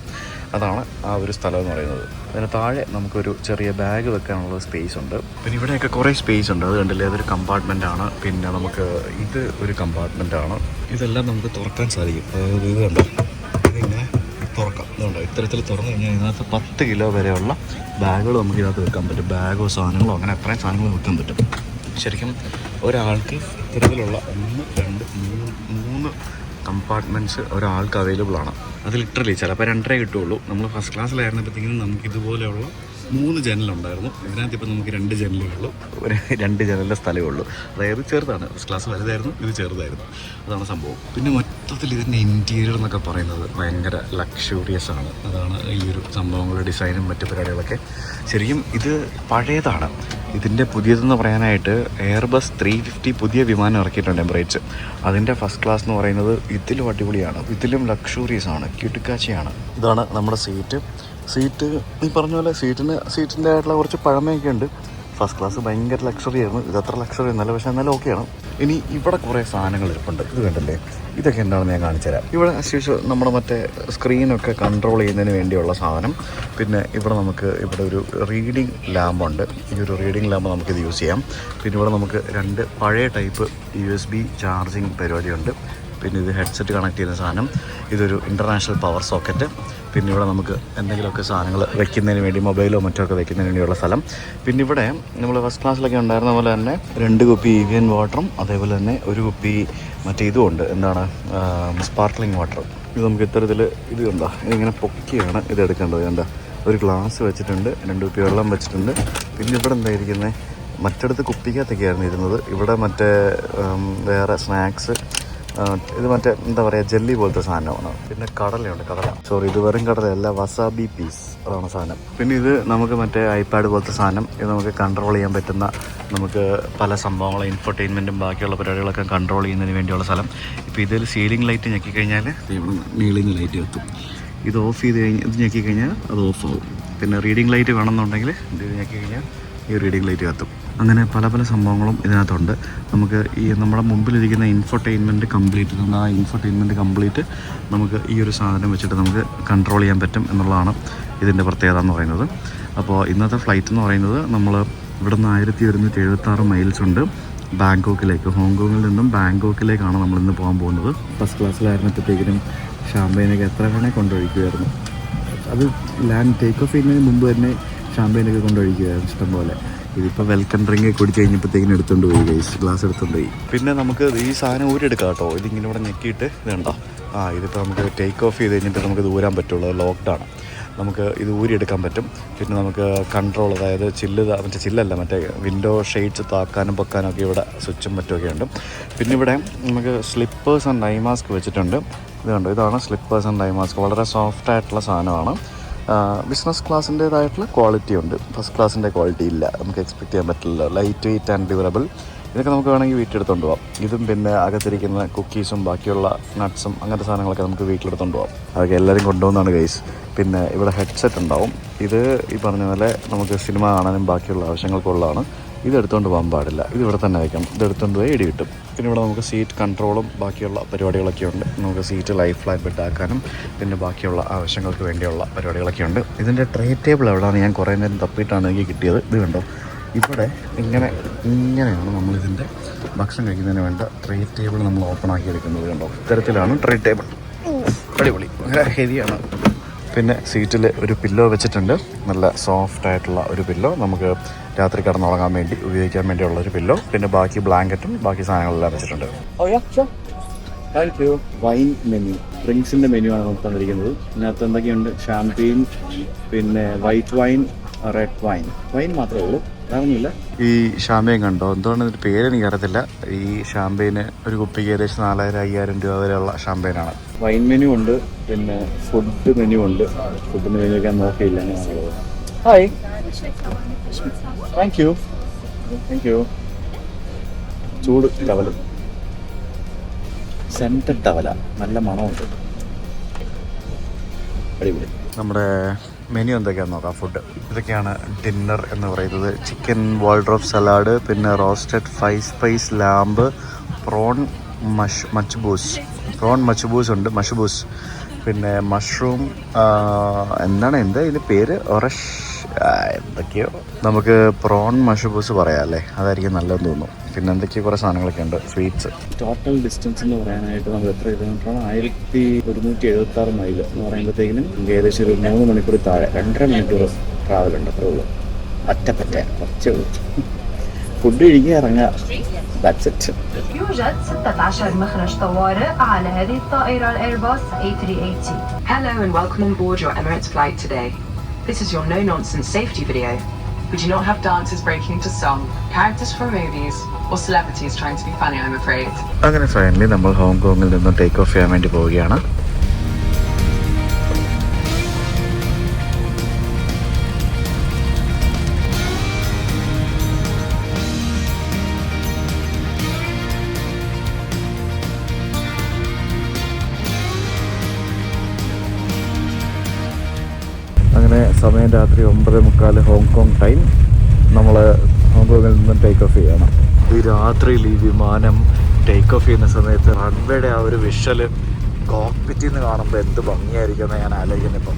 അതാണ് ആ ഒരു സ്ഥലം എന്ന് പറയുന്നത്. അതിന് താഴെ നമുക്കൊരു ചെറിയ ബാഗ് വെക്കാനുള്ള സ്പേസ് ഉണ്ട്. പിന്നെ ഇവിടെയൊക്കെ കുറേ സ്പേസ് ഉണ്ട്. അത് കണ്ടില്ലേ, അതൊരു കമ്പാർട്ട്മെൻ്റ് ആണ്. പിന്നെ നമുക്ക് ഇത് ഒരു കമ്പാർട്ട്മെൻ്റ് ആണ്. ഇതെല്ലാം നമുക്ക് തുറക്കാൻ സാധിക്കും. അതായത് ഇത് കണ്ടോ, ഇതിങ്ങനെ തുറക്കാം. ഇതുണ്ടോ, ഇത്തരത്തിൽ തുറന്നു കഴിഞ്ഞാൽ ഇതിനകത്ത് 10 കിലോ വരെയുള്ള ബാഗുകൾ നമുക്ക് ഇതിനകത്ത് വെക്കാൻ പറ്റും. ബാഗോ സാധനങ്ങളോ അങ്ങനെ എത്രയും സാധനങ്ങൾ വെക്കാൻ പറ്റും. ശരിക്കും ഒരാൾക്ക് ഇത്തരത്തിലുള്ള 1, 2, 3 കമ്പാർട്ട്മെൻറ്റ്സ് ഒരാൾക്ക് അവൈലബിൾ ആണ്. അത് ലിറ്ററലി ചിലപ്പോൾ 2 കിട്ടുകയുള്ളൂ. നമ്മൾ ഫസ്റ്റ് ക്ലാസ്സിലായിരുന്നപ്പോഴത്തേക്കും നമുക്ക് ഇതുപോലെയുള്ള 3 ജനലുണ്ടായിരുന്നു. ഇതിനകത്ത് ഇപ്പോൾ നമുക്ക് 2 ജനലേ ഉള്ളൂ. 2 ജനലിൻ്റെ സ്ഥലമേ ഉള്ളൂ. അതായത് ചെറുതാണ്. ഫസ്റ്റ് ക്ലാസ് വലുതായിരുന്നു, ഇത് ചെറുതായിരുന്നു. അതാണ് സംഭവം. പിന്നെ മൊത്തത്തിൽ ഇതിൻ്റെ ഇൻറ്റീരിയർ എന്നൊക്കെ പറയുന്നത് ഭയങ്കര ലക്ഷൂറിയസ് ആണ്. അതാണ് ഈ ഒരു സംഭവങ്ങളുടെ ഡിസൈനും മറ്റു പരിപാടികളൊക്കെ. ശരിക്കും ഇത് പഴയതാണ്. ഇതിൻ്റെ പുതിയതെന്ന് പറയാനായിട്ട് എയർബസ് 350 പുതിയ വിമാനം ഇറക്കിയിട്ടുണ്ട് എമിറേറ്റ്സ്. അതിൻ്റെ ഫസ്റ്റ് ക്ലാസ് എന്ന് പറയുന്നത് ഇതിലും അടിപൊളിയാണ്, ഇതിലും ലക്ഷൂറിയസ് ആണ്, കിടുക്കാച്ചയാണ്. ഇതാണ് നമ്മുടെ സീറ്റ് ഈ പറഞ്ഞ പോലെ സീറ്റിൻ്റെ ആയിട്ടുള്ള കുറച്ച് പഴമയൊക്കെ ഉണ്ട്. ഫസ്റ്റ് ക്ലാസ് ഭയങ്കര ലക്ഷറി ആയിരുന്നു. ഇതത്ര ലക്ഷറി ഒന്നല്ല, പക്ഷേ എന്നാലും ഓക്കെയാണ്. ഇനി ഇവിടെ കുറേ സാധനങ്ങൾ ഇരിപ്പുണ്ട്. ഇത് കണ്ടല്ലേ, ഇതൊക്കെ എന്താണെന്ന് ഞാൻ കാണിച്ചു തരാം. ഇവിടെ അത്യാവശ്യം നമ്മുടെ മറ്റേ സ്ക്രീനൊക്കെ കൺട്രോൾ ചെയ്യുന്നതിന് വേണ്ടിയുള്ള സാധനം. പിന്നെ ഇവിടെ ഇവിടെ ഒരു റീഡിംഗ് ലാമ്പുണ്ട്. ഈ ഒരു റീഡിംഗ് ലാമ്പ് നമുക്കിത് യൂസ് ചെയ്യാം. പിന്നെ ഇവിടെ നമുക്ക് 2 പഴയ ടൈപ്പ് USB ചാർജിങ് പരിപാടിയുണ്ട്. പിന്നെ ഇത് ഹെഡ്സെറ്റ് കണക്ട് ചെയ്യുന്ന സാധനം. ഇതൊരു ഇൻ്റർനാഷണൽ പവർ സോക്കറ്റ്. പിന്നെ ഇവിടെ നമുക്ക് എന്തെങ്കിലുമൊക്കെ സാധനങ്ങൾ വെക്കുന്നതിന് വേണ്ടി മൊബൈലോ മറ്റോ ഒക്കെ വെക്കുന്നതിന് വേണ്ടിയുള്ള സ്ഥലം. പിന്നെ ഇവിടെ നമ്മൾ ഫസ്റ്റ് ക്ലാസ്സിലൊക്കെ ഉണ്ടായിരുന്ന പോലെ തന്നെ 2 കുപ്പി EVN വാട്ടറും അതേപോലെ തന്നെ 1 കുപ്പി മറ്റേ ഇതുമുണ്ട്, എന്താണ് സ്പാർക്ലിംഗ് വാട്ടർ. ഇത് നമുക്ക് ഇത്തരത്തിൽ ഇത് കണ്ടോ, ഇതിങ്ങനെ പൊക്കിയാണ് ഇത് എടുക്കേണ്ടത്. എന്താ, ഒരു ഗ്ലാസ് വെച്ചിട്ടുണ്ട്, 2 കുപ്പി വെള്ളം വെച്ചിട്ടുണ്ട്. പിന്നെ ഇവിടെ എന്തായിരിക്കുന്നത്, മറ്റിടത്ത് കുപ്പിക്കകത്തൊക്കെയായിരുന്നു ഇരുന്നത്. ഇവിടെ മറ്റേ വേറെ സ്നാക്സ്, ഇത് മറ്റേ എന്താ പറയുക, ജെല്ലി പോലത്തെ സാധനമാണ്. പിന്നെ കടലയുണ്ട്, ഇത് വെറും കടലയല്ല, വസാബി പീസ്, അതാണ് സാധനം. പിന്നെ ഇത് നമുക്ക് മറ്റേ ഐപാഡ് പോലത്തെ സാധനം. ഇത് നമുക്ക് കൺട്രോൾ ചെയ്യാൻ പറ്റുന്ന, നമുക്ക് പല സംഭവങ്ങളും ഇൻഫർടൈൻമെൻറ്റും ബാക്കിയുള്ള പരിപാടികളൊക്കെ കൺട്രോൾ ചെയ്യുന്നതിന് വേണ്ടിയുള്ള സ്ഥലം. ഇപ്പോൾ ഇതിൽ സീലിംഗ് ലൈറ്റ് ഞെക്കിക്കഴിഞ്ഞാൽ ഇവിടെ നീളിങ് ലൈറ്റ് കത്തും. ഇത് ഓഫ് ചെയ്ത് കഴിഞ്ഞാൽ, ഇത് ഞെക്കിക്കഴിഞ്ഞാൽ അത് ഓഫ് ആവും. പിന്നെ റീഡിംഗ് ലൈറ്റ് വേണമെന്നുണ്ടെങ്കിൽ ഇത് ഞെക്കിക്കഴിഞ്ഞാൽ ഈ റീഡിംഗ് ലൈറ്റ് കത്തും. അങ്ങനെ പല പല സംഭവങ്ങളും ഇതിനകത്തുണ്ട്. നമുക്ക് ഈ നമ്മുടെ മുമ്പിലിരിക്കുന്ന ഇൻഫർടൈൻമെൻറ്റ് കംപ്ലീറ്റ് നമുക്ക് ഈ ഒരു സാധനം വെച്ചിട്ട് നമുക്ക് കൺട്രോൾ ചെയ്യാൻ പറ്റും എന്നുള്ളതാണ് ഇതിൻ്റെ പ്രത്യേകത എന്ന് പറയുന്നത്. അപ്പോൾ ഇന്നത്തെ ഫ്ലൈറ്റ് എന്ന് പറയുന്നത് നമ്മൾ ഇവിടെ നിന്ന് 1176 മൈൽസ് ഉണ്ട് ബാങ്കോക്കിലേക്ക്. ഹോങ്കോങ്ങിൽ നിന്നും ബാങ്കോക്കിലേക്കാണ് നമ്മളിന്ന് പോകാൻ പോകുന്നത്. ഫസ്റ്റ് ക്ലാസ്സിലായിരുന്നപ്പോഴത്തേക്കിനും ഷാമ്പയിനൊക്കെ എത്ര വേണേൽ കൊണ്ടൊഴിക്കുമായിരുന്നു. അത് ലാൻഡ് ടേക്ക് ഓഫ് ചെയ്യുന്നതിന് മുമ്പ് തന്നെ ഷാമ്പയിനൊക്കെ കൊണ്ടൊഴിക്കുമായിരുന്നു ഇഷ്ടം പോലെ. ഇതിപ്പോൾ വെൽക്കം ഡ്രിങ്ക് കുടിച്ച് കഴിഞ്ഞപ്പോഴത്തേക്കിനും എടുത്തുകൊണ്ട് പോയി ഗ്ലാസ് എടുത്തുകൊണ്ട് പോയി. പിന്നെ നമുക്ക് ഈ സാധനം ഊരെടുക്കാം കേട്ടോ. ഇതിങ്ങനെ ഇവിടെ ഞെക്കിയിട്ട് ഇതുണ്ടോ, ഇതിപ്പോൾ നമുക്ക് ടേക്ക് ഓഫ് ചെയ്ത് കഴിഞ്ഞിട്ട് നമുക്ക് ഊരാൻ പറ്റുള്ളൂ. ലോക്ക്ഡാണ്. നമുക്ക് ഇത് ഊരിയെടുക്കാൻ പറ്റും. പിന്നെ നമുക്ക് കൺട്രോൾ, അതായത് മറ്റേ വിൻഡോ ഷെയ്ഡ്സ് താക്കാനും പൊക്കാനും ഒക്കെ ഇവിടെ സ്വിച്ചും മറ്റുമൊക്കെ ഉണ്ട്. പിന്നെ ഇവിടെ നമുക്ക് സ്ലിപ്പേഴ്സ് ആൻഡ് ഐ മാസ്ക് വെച്ചിട്ടുണ്ട്. ഇതാണ് സ്ലിപ്പേഴ്സ് ആൻഡ് ഐ മാസ്ക്. വളരെ സോഫ്റ്റ് ആയിട്ടുള്ള സാധനമാണ്. ബിസിനസ് ക്ലാസ്സിൻ്റേതായിട്ടുള്ള ക്വാളിറ്റി ഉണ്ട്, ഫസ്റ്റ് ക്ലാസ്സിൻ്റെ ക്വാളിറ്റി ഇല്ല. നമുക്ക് എക്സ്പെക്ട് ചെയ്യാൻ പറ്റില്ല. Light weight and durable. ഇതൊക്കെ നമുക്ക് വേണമെങ്കിൽ വീട്ടിലെടുത്തുകൊണ്ട് പോകാം. ഇതും പിന്നെ അകത്തിരിക്കുന്ന കുക്കീസും ബാക്കിയുള്ള നട്ട്സും അങ്ങനത്തെ സാധനങ്ങളൊക്കെ നമുക്ക് വീട്ടിലെടുത്തുകൊണ്ട് പോകാം. അതൊക്കെ എല്ലാവരും കൊണ്ടുപോകുന്നതാണ് ഗൈസ്. പിന്നെ ഇവിടെ ഹെഡ്സെറ്റ് ഉണ്ടാവും. ഇത് ഈ പറഞ്ഞ പോലെ നമുക്ക് സിനിമ കാണാനും ബാക്കിയുള്ള ആവശ്യങ്ങൾക്കുള്ളതാണ്. ഇത് എടുത്തുകൊണ്ട് പോകാൻ പാടില്ല. ഇത് ഇവിടെ തന്നെ വയ്ക്കണം. ഇത് എടുത്തുകൊണ്ട് പോയി ഇടി കിട്ടും. പിന്നെ ഇവിടെ നമുക്ക് സീറ്റ് കൺട്രോളും ബാക്കിയുള്ള പരിപാടികളൊക്കെ ഉണ്ട്. നമുക്ക് സീറ്റ് ലൈഫ് ഫ്ലാറ്റ് ബെഡ് ആക്കാനും പിന്നെ ബാക്കിയുള്ള ആവശ്യങ്ങൾക്ക് വേണ്ടിയുള്ള പരിപാടികളൊക്കെ ഉണ്ട്. ഇതിൻ്റെ ട്രേ ടേബിൾ എവിടെയാണ് ഞാൻ കുറേ നേരം തപ്പിയിട്ടാണ് എനിക്ക് കിട്ടിയത്. ഇത് കണ്ടോ, ഇവിടെ ഇങ്ങനെയാണ് നമ്മളിതിൻ്റെ ഭക്ഷണം കഴിക്കുന്നതിന് വേണ്ട ട്രേ ടേബിൾ നമ്മൾ ഓപ്പൺ ആക്കി എടുക്കുന്നത്. കണ്ടോ, ഇത്തരത്തിലാണ് ട്രേ ടേബിൾ. അടിപൊളി, ഭയങ്കര ഹെവിയാണ്. പിന്നെ സീറ്റിൽ ഒരു പില്ലോ വെച്ചിട്ടുണ്ട്. നല്ല സോഫ്റ്റ് ആയിട്ടുള്ള ഒരു പില്ലോ, നമുക്ക് രാത്രി കിടന്നുറങ്ങാൻ വേണ്ടി ഉപയോഗിക്കാൻ വേണ്ടിയുള്ള ഒരു പില്ലോ. പിന്നെ ബാക്കി ബ്ലാങ്കറ്റും ബാക്കി സാധനങ്ങളെല്ലാം വെച്ചിട്ടുണ്ട്. വൈൻ മെനു, ഡ്രിങ്ക്സിൻ്റെ മെനു ആണ് നമുക്ക് തന്നിരിക്കുന്നത്. ഇതിനകത്ത് എന്തൊക്കെയുണ്ട്? ഷാമ്പെയിൻ, പിന്നെ വൈറ്റ് വൈൻ, റെഡ് വൈൻ മാത്രമേ ഉള്ളൂ, വേറൊന്നുമില്ല. ഈ ഷാമ്പെയിൻ കണ്ടോ, എന്താണ് ഇതിൻ്റെ പേര് എനിക്ക് അറിയത്തില്ല. ഈ ഷാമ്പെയിന് ഒരു കുപ്പിക്ക് ഏകദേശം 4000-5000 രൂപ വരെയുള്ള ഷാമ്പെയിനാണ്. വൈൻ മെനു ഉണ്ട്, പിന്നെ ഫുഡ് മെനു ഉണ്ട്. ഫുഡിൻ്റെ മെനു ഒക്കെ നോക്കിയില്ല. Hi, thank you. ചൂട് ടവൽ, സെൻറ്റഡ് ടവല, നല്ല മണമുണ്ട്, അടിപൊളി. നമ്മുടെ മെനു എന്തൊക്കെയാണെന്ന് നോക്കാം. ഫുഡ് ഇതൊക്കെയാണ്. ഡിന്നർ എന്ന് പറയുന്നത് ചിക്കൻ വാൾഡ്രോപ്പ് സലാഡ്, പിന്നെ റോസ്റ്റഡ് 5 സ്പൈസ് ലാമ്പ്, പ്രോൺ മച്ബൂസ് ഉണ്ട്, പിന്നെ മഷ്റൂം, എന്താ ഇതിൻ്റെ പേര്, എന്തൊക്കെയോ. നമുക്ക് പ്രോൺ മഷ്ബൂസ് പറയാം അല്ലേ, അതായിരിക്കും നല്ലതെന്ന് തോന്നുന്നു. പിന്നെ എന്തൊക്കെയോ കുറേ സാധനങ്ങളൊക്കെ ഉണ്ട്, സ്വീറ്റ്സ്. ടോട്ടൽ ഡിസ്റ്റൻസ് എന്ന് പറയാനായിട്ട് നമുക്ക് എത്ര കിലോമീറ്ററാണ്? 1176 മൈൽ എന്ന് പറയുമ്പോഴത്തേക്കിനും ഏകദേശം ഒരു 3 മണിക്കൂർ താഴെ, 2.5 മണിക്കൂർ ട്രാവൽ ഉണ്ട്. അത്രേ ഉള്ളൂ. ഒറ്റപ്പറ്റ കുറച്ചേ ഉള്ളൂ. ഫുഡ് കഴിക്കുക, ഇറങ്ങുക. That's it. يوجد 16 مخرج طوارئ على هذه الطائرة الإيرباص A380. Hello and welcome on board your Emirates flight today. This is your no-nonsense safety video. We do not have dancers breaking into song, characters from movies, or celebrities trying to be funny, I'm afraid. അങ്ങനെ finally നമ്മൾ ഹോങ്കോങ്ങിൽ നിന്ന് take off ചെയ്യാൻ വേണ്ടി പോവുകയാണ്. അങ്ങനെ സമയം രാത്രി 9:45 Hong Kong time. നമ്മൾ ഹോങ്കോങ്ങിൽ നിന്ന് ടേക്ക് ഓഫ് ചെയ്യണം. ഈ രാത്രിയിൽ ഈ വിമാനം ടേക്ക് ഓഫ് ചെയ്യുന്ന സമയത്ത് റൺവേയുടെ ആ ഒരു വിഷ്വല് കോക്പിറ്റിൽ നിന്ന് കാണുമ്പോൾ എന്ത് ഭംഗിയായിരിക്കും എന്ന് ഞാൻ ആലോചിക്കുന്നത്. ഇപ്പം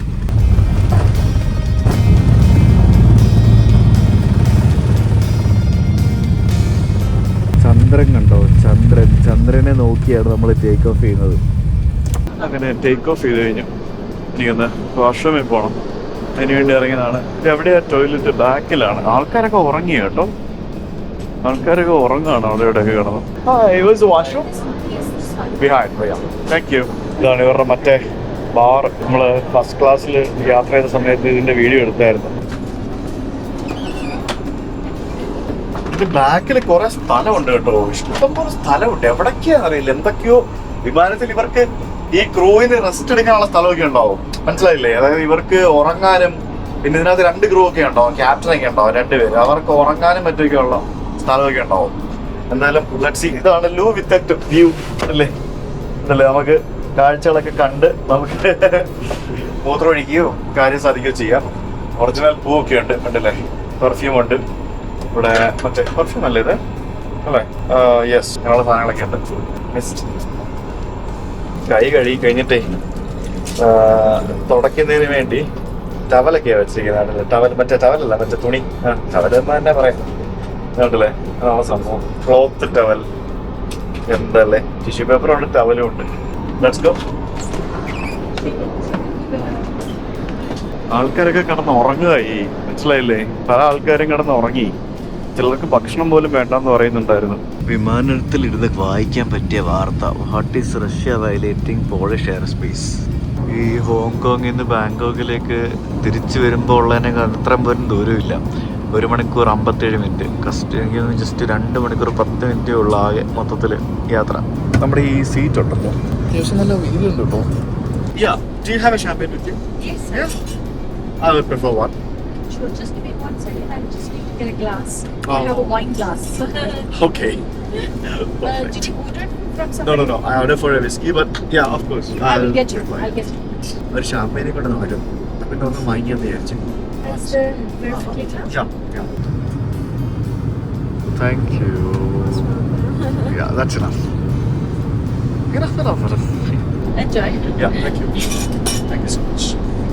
ചന്ദ്രൻ കണ്ടോ, ചന്ദ്രനെ നോക്കിയാണ് നമ്മൾ ടേക്ക് ഓഫ് ചെയ്യുന്നത്. അങ്ങനെ ടേക്ക് ഓഫ് ചെയ്ത് കഴിഞ്ഞു. എനിക്കൊന്ന് വാഷ്റൂമിൽ പോകണം, അതിനുവേണ്ടി ഇറങ്ങിയതാണ്. ഇത് എവിടെയാ ടോയ്ലറ്റ്? ബാക്കിലാണ്. ആൾക്കാരൊക്കെ ഉറങ്ങി കേട്ടോ, ആൾക്കാരൊക്കെ ഉറങ്ങാണ് അവിടെ ഇവിടെയൊക്കെ കിടന്നു. Washroom behind. Thank you. ഇതാണ് ഇവരുടെ മറ്റേ ബാർ. നമ്മൾ ഫസ്റ്റ് ക്ലാസ്സിൽ യാത്ര ചെയ്ത സമയത്ത് ഇതിൻ്റെ വീഡിയോ എടുത്തായിരുന്നു. ഇത് ബാക്കിൽ കുറെ സ്ഥലമുണ്ട് കേട്ടോ, ഇഷ്ടംപോലെ സ്ഥലമുണ്ട്. എവിടൊക്കെയാന്ന് അറിയില്ല, എന്തൊക്കെയോ വിമാനത്തിൽ ഇവർക്ക് ഈ ക്രൂവിന് റെസ്റ്റ് എടുക്കാനുള്ള സ്ഥലമൊക്കെ ഉണ്ടാവും. മനസ്സിലായില്ലേ? അതായത് ഇവർക്ക് ഉറങ്ങാനും, പിന്നെ ഇതിനകത്ത് 2 ക്രൂ ഒക്കെ ഉണ്ടാവും, ക്യാപ്റ്റനൊക്കെ ഉണ്ടാവും, 2 പേര്. അവർക്ക് ഉറങ്ങാനും മറ്റൊക്കെ ഉള്ള സ്ഥലമൊക്കെ ഉണ്ടാവും. എന്തായാലും ഇതാണ് ലൂ വിത്ത് വ്യൂ അല്ലേ, നമുക്ക് കാഴ്ചകളൊക്കെ കണ്ട് നമുക്ക് മൂത്രമൊഴിക്കുകയോ കാര്യം സാധിക്കുകയോ ചെയ്യാം. ഒറിജിനൽ പൂവൊക്കെ ഉണ്ട്, കണ്ടില്ലേ? പെർഫ്യൂം ഉണ്ട്. ഇവിടെ മറ്റേ പെർഫ്യൂം അല്ലേ ഇത് അല്ലേ? യെസ്, അങ്ങനെയുള്ള സാധനങ്ങളൊക്കെ ഉണ്ട്. നെക്സ്റ്റ് കൈ കഴുകി കഴിഞ്ഞിട്ടേ തുടയ്ക്കുന്നതിന് വേണ്ടി ടവലൊക്കെയാണ് വെച്ചിരിക്കുന്നത്. ടവൽ മറ്റേ ടവലല്ല, മറ്റേ തുണി, ടവൽ എന്ന് തന്നെ പറയാം. കണ്ടില്ലേ, അതാണ് സംഭവം. Cloth towel. എന്തല്ലേ, ടിഷ്യൂ പേപ്പറുണ്ട്, ടവലും ഉണ്ട്. Let's go. ആൾക്കാരൊക്കെ കിടന്ന് ഉറങ്ങുകയായി, മനസ്സിലായില്ലേ? പല ആൾക്കാരും കിടന്ന് ഉറങ്ങി. ചിലർക്ക് ഭക്ഷണം പോലും വേണ്ടെന്ന് പറയുന്നുണ്ടായിരുന്നു. വിമാനത്തിലിരുന്ന് വായിക്കാൻ പറ്റിയ വാർത്ത. What is Russia violating polish air space. ഈ ഹോങ്കോങ്ങിൽ നിന്ന് ബാങ്കോക്കിലേക്ക് തിരിച്ചു വരുമ്പോൾ ഉള്ളതിനൊക്കെ അത്രയും പോലും ദൂരമില്ല. 1 മണിക്കൂർ 57 മിനിറ്റ്. എനിക്ക് ജസ്റ്റ് 2 മണിക്കൂർ 10 മിനിറ്റേ ഉള്ളൂ ആകെ മൊത്തത്തിൽ യാത്ര. നമ്മുടെ ഈ സീറ്റ് ഉണ്ടല്ലോ, അത്യാവശ്യം നല്ല വീലുണ്ട് കേട്ടോ. Yeah. Do you have a champagne with you? Yes, sir. Yes. I would prefer one. Sure, just give me 1 second. I just need to get a glass. Oh. I have a wine glass. Okay. Did you order from No, somewhere? no. I ordered for a whiskey, but yeah, of course. I will get you. I'll get you. ഒരു ഷാമ്പയിനെ കൊണ്ട് വരും. പിന്നെ ഒന്ന് വാങ്ങിക്കാൻ വിചാരിച്ചു. That's the perfectly glass. Yeah. Thank you. Yeah, that's enough. Enough. Enjoy. Yeah, thank you. Thank you so much.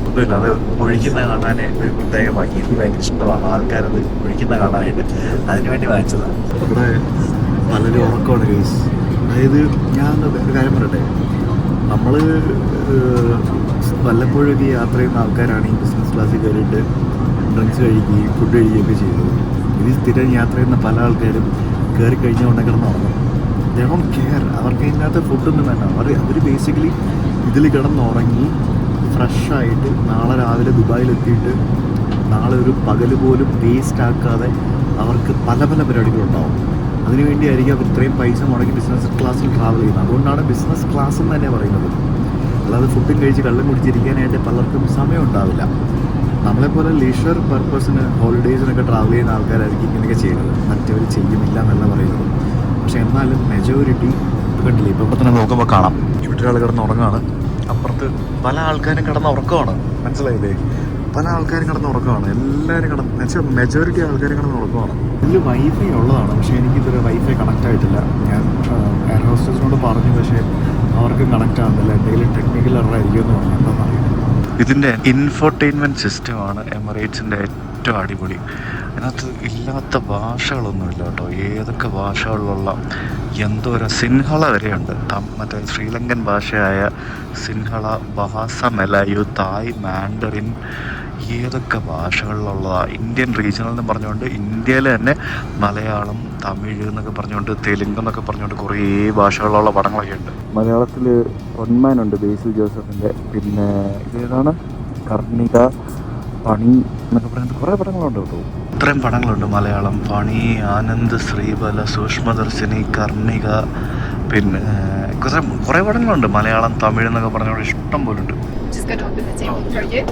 ഒന്നുമില്ല, അത് ഒഴിക്കുന്ന കാണാൻ ഒരു പ്രത്യേക ഭംഗി. എനിക്ക് ഭയങ്കര ഇഷ്ടമാണ് ആൾക്കാരത് ഒഴിക്കുന്ന കാണാനായിട്ട്. അതിനുവേണ്ടി വാങ്ങിച്ചതാണ്. ഇവിടെ പലരും ഉറക്കമാണ് കേസ്. അതായത് ഞാൻ ഒരു കാര്യം പറയട്ടെ, നമ്മൾ വല്ലപ്പോഴൊക്കെ യാത്ര ചെയ്യുന്ന ആൾക്കാരാണ് ഈ ബിസിനസ് ക്ലാസ്സിൽ കയറിയിട്ട് ഡ്രിങ്ക്സ് കഴിക്കുകയും ഫുഡ് കഴിക്കുകയൊക്കെ ചെയ്യുന്നത്. ഇതിൽ സ്ഥിരം യാത്ര ചെയ്യുന്ന പല ആൾക്കാരും കയറി കഴിഞ്ഞാൽ ഉടനെ കിടന്ന് ഉറങ്ങും. They don't care. അവർക്ക് ഇതിനകത്ത് ഫുഡൊന്നും വേണ്ട. അവർ ബേസിക്കലി ഇതിൽ കിടന്നുറങ്ങി ഫ്രഷായിട്ട് നാളെ രാവിലെ ദുബായിലെത്തിയിട്ട് നാളെ ഒരു പകൽ പോലും വേസ്റ്റ് ആക്കാതെ അവർക്ക് പല പല പരിപാടികളുണ്ടാവും. അതിനുവേണ്ടിയായിരിക്കും അവർ ഇത്രയും പൈസ മുടക്കി ബിസിനസ് ക്ലാസ്സിൽ ട്രാവൽ ചെയ്യുന്നത്. അതുകൊണ്ടാണ് ബിസിനസ് ക്ലാസ് എന്ന് തന്നെ പറയുന്നത്. അല്ലാതെ ഫുഡും കഴിച്ച് കള്ളം കുടിച്ചിരിക്കാനായിട്ട് പലർക്കും സമയം ഉണ്ടാവില്ല. നമ്മളെപ്പോലെ ലീഷർ പർപ്പസിന് ഹോളിഡേയ്സിനൊക്കെ ട്രാവൽ ചെയ്യുന്ന ആൾക്കാരായിരിക്കും ഇങ്ങനെയൊക്കെ ചെയ്യുന്നത്. മറ്റവർ ചെയ്യുന്നില്ല എന്നല്ല പറയുന്നത്. പക്ഷെ എന്നാലും മെജോറിറ്റി കണ്ടില്ലേ, ഇപ്പോൾ തന്നെ നോക്കുമ്പോൾ കാണാം ഇവിടെ ഒരാൾ കിടന്ന് ഉറങ്ങുകയാണ്. അപ്പുറത്ത് പല ആൾക്കാരും കിടന്ന് ഉറക്കമാണ്. മനസ്സിലായില്ലേ? പല ആൾക്കാരും കിടന്ന് ഉറക്കമാണ്. എല്ലാവരും വെച്ചാൽ മെജോറിറ്റി ആൾക്കാരും കിടന്ന് ഉറക്കമാണ്. ഇതിൽ വൈഫൈ ഉള്ളതാണ്, പക്ഷേ എനിക്കിതൊരു വൈഫൈ കണക്റ്റ് ആയിട്ടില്ല. ഞാൻ എയർ ഹോസ്റ്റസിനോട് പറഞ്ഞു, പക്ഷേ അവർക്ക് കണക്റ്റ് ആകുന്നില്ല. എന്തെങ്കിലും ടെക്നിക്കൽ എറർ ആയിരിക്കും എന്ന് പറഞ്ഞു. എന്താണെന്ന് അറിയില്ല. ഇതിൻ്റെ ഇൻഫോർടൈൻമെൻറ്റ് സിസ്റ്റമാണ് എമിറേറ്റ്സിൻ്റെ ഏറ്റവും അടിപൊളി. അതിനകത്ത് ഇല്ലാത്ത ഭാഷകളൊന്നുമില്ല കേട്ടോ. ഏതൊക്കെ ഭാഷകളിലുള്ള എന്തോരം സിൻഹള വരെയുണ്ട്. മറ്റേ ശ്രീലങ്കൻ ഭാഷയായ സിൻഹള, ബഹാസ, മെലായു, തായ്, മാൻഡറിൻ, ഏതൊക്കെ ഭാഷകളിലുള്ളതാണ്. ഇന്ത്യൻ റീജിയണൽ എന്ന് പറഞ്ഞുകൊണ്ട് ഇന്ത്യയിൽ തന്നെ മലയാളം, തമിഴ് എന്നൊക്കെ പറഞ്ഞുകൊണ്ട് തെലുങ്ക് എന്നൊക്കെ പറഞ്ഞുകൊണ്ട് കുറേ ഭാഷകളിലുള്ള പടങ്ങളൊക്കെ ഉണ്ട്. മലയാളത്തിൽ ഒന്മാനുണ്ട് ബേസിൽ ജോസഫിൻ്റെ. പിന്നെ ഇതേതാണ് കർണിക, പണി എന്നൊക്കെ പറഞ്ഞിട്ട് കുറേ പടങ്ങളുണ്ട് കേട്ടോ. ഇത്രയും പടങ്ങളുണ്ട്. മലയാളം പണി, ആനന്ദ്, ശ്രീബല, സൂക്ഷ്മദർശിനി, കർണിക, പിന്നെ കുറേ പടങ്ങളുണ്ട്. മലയാളം, തമിഴ് എന്നൊക്കെ പറഞ്ഞുകൊണ്ട് ഇഷ്ടം പോലെ ഉണ്ട്. Just go to open the table for you.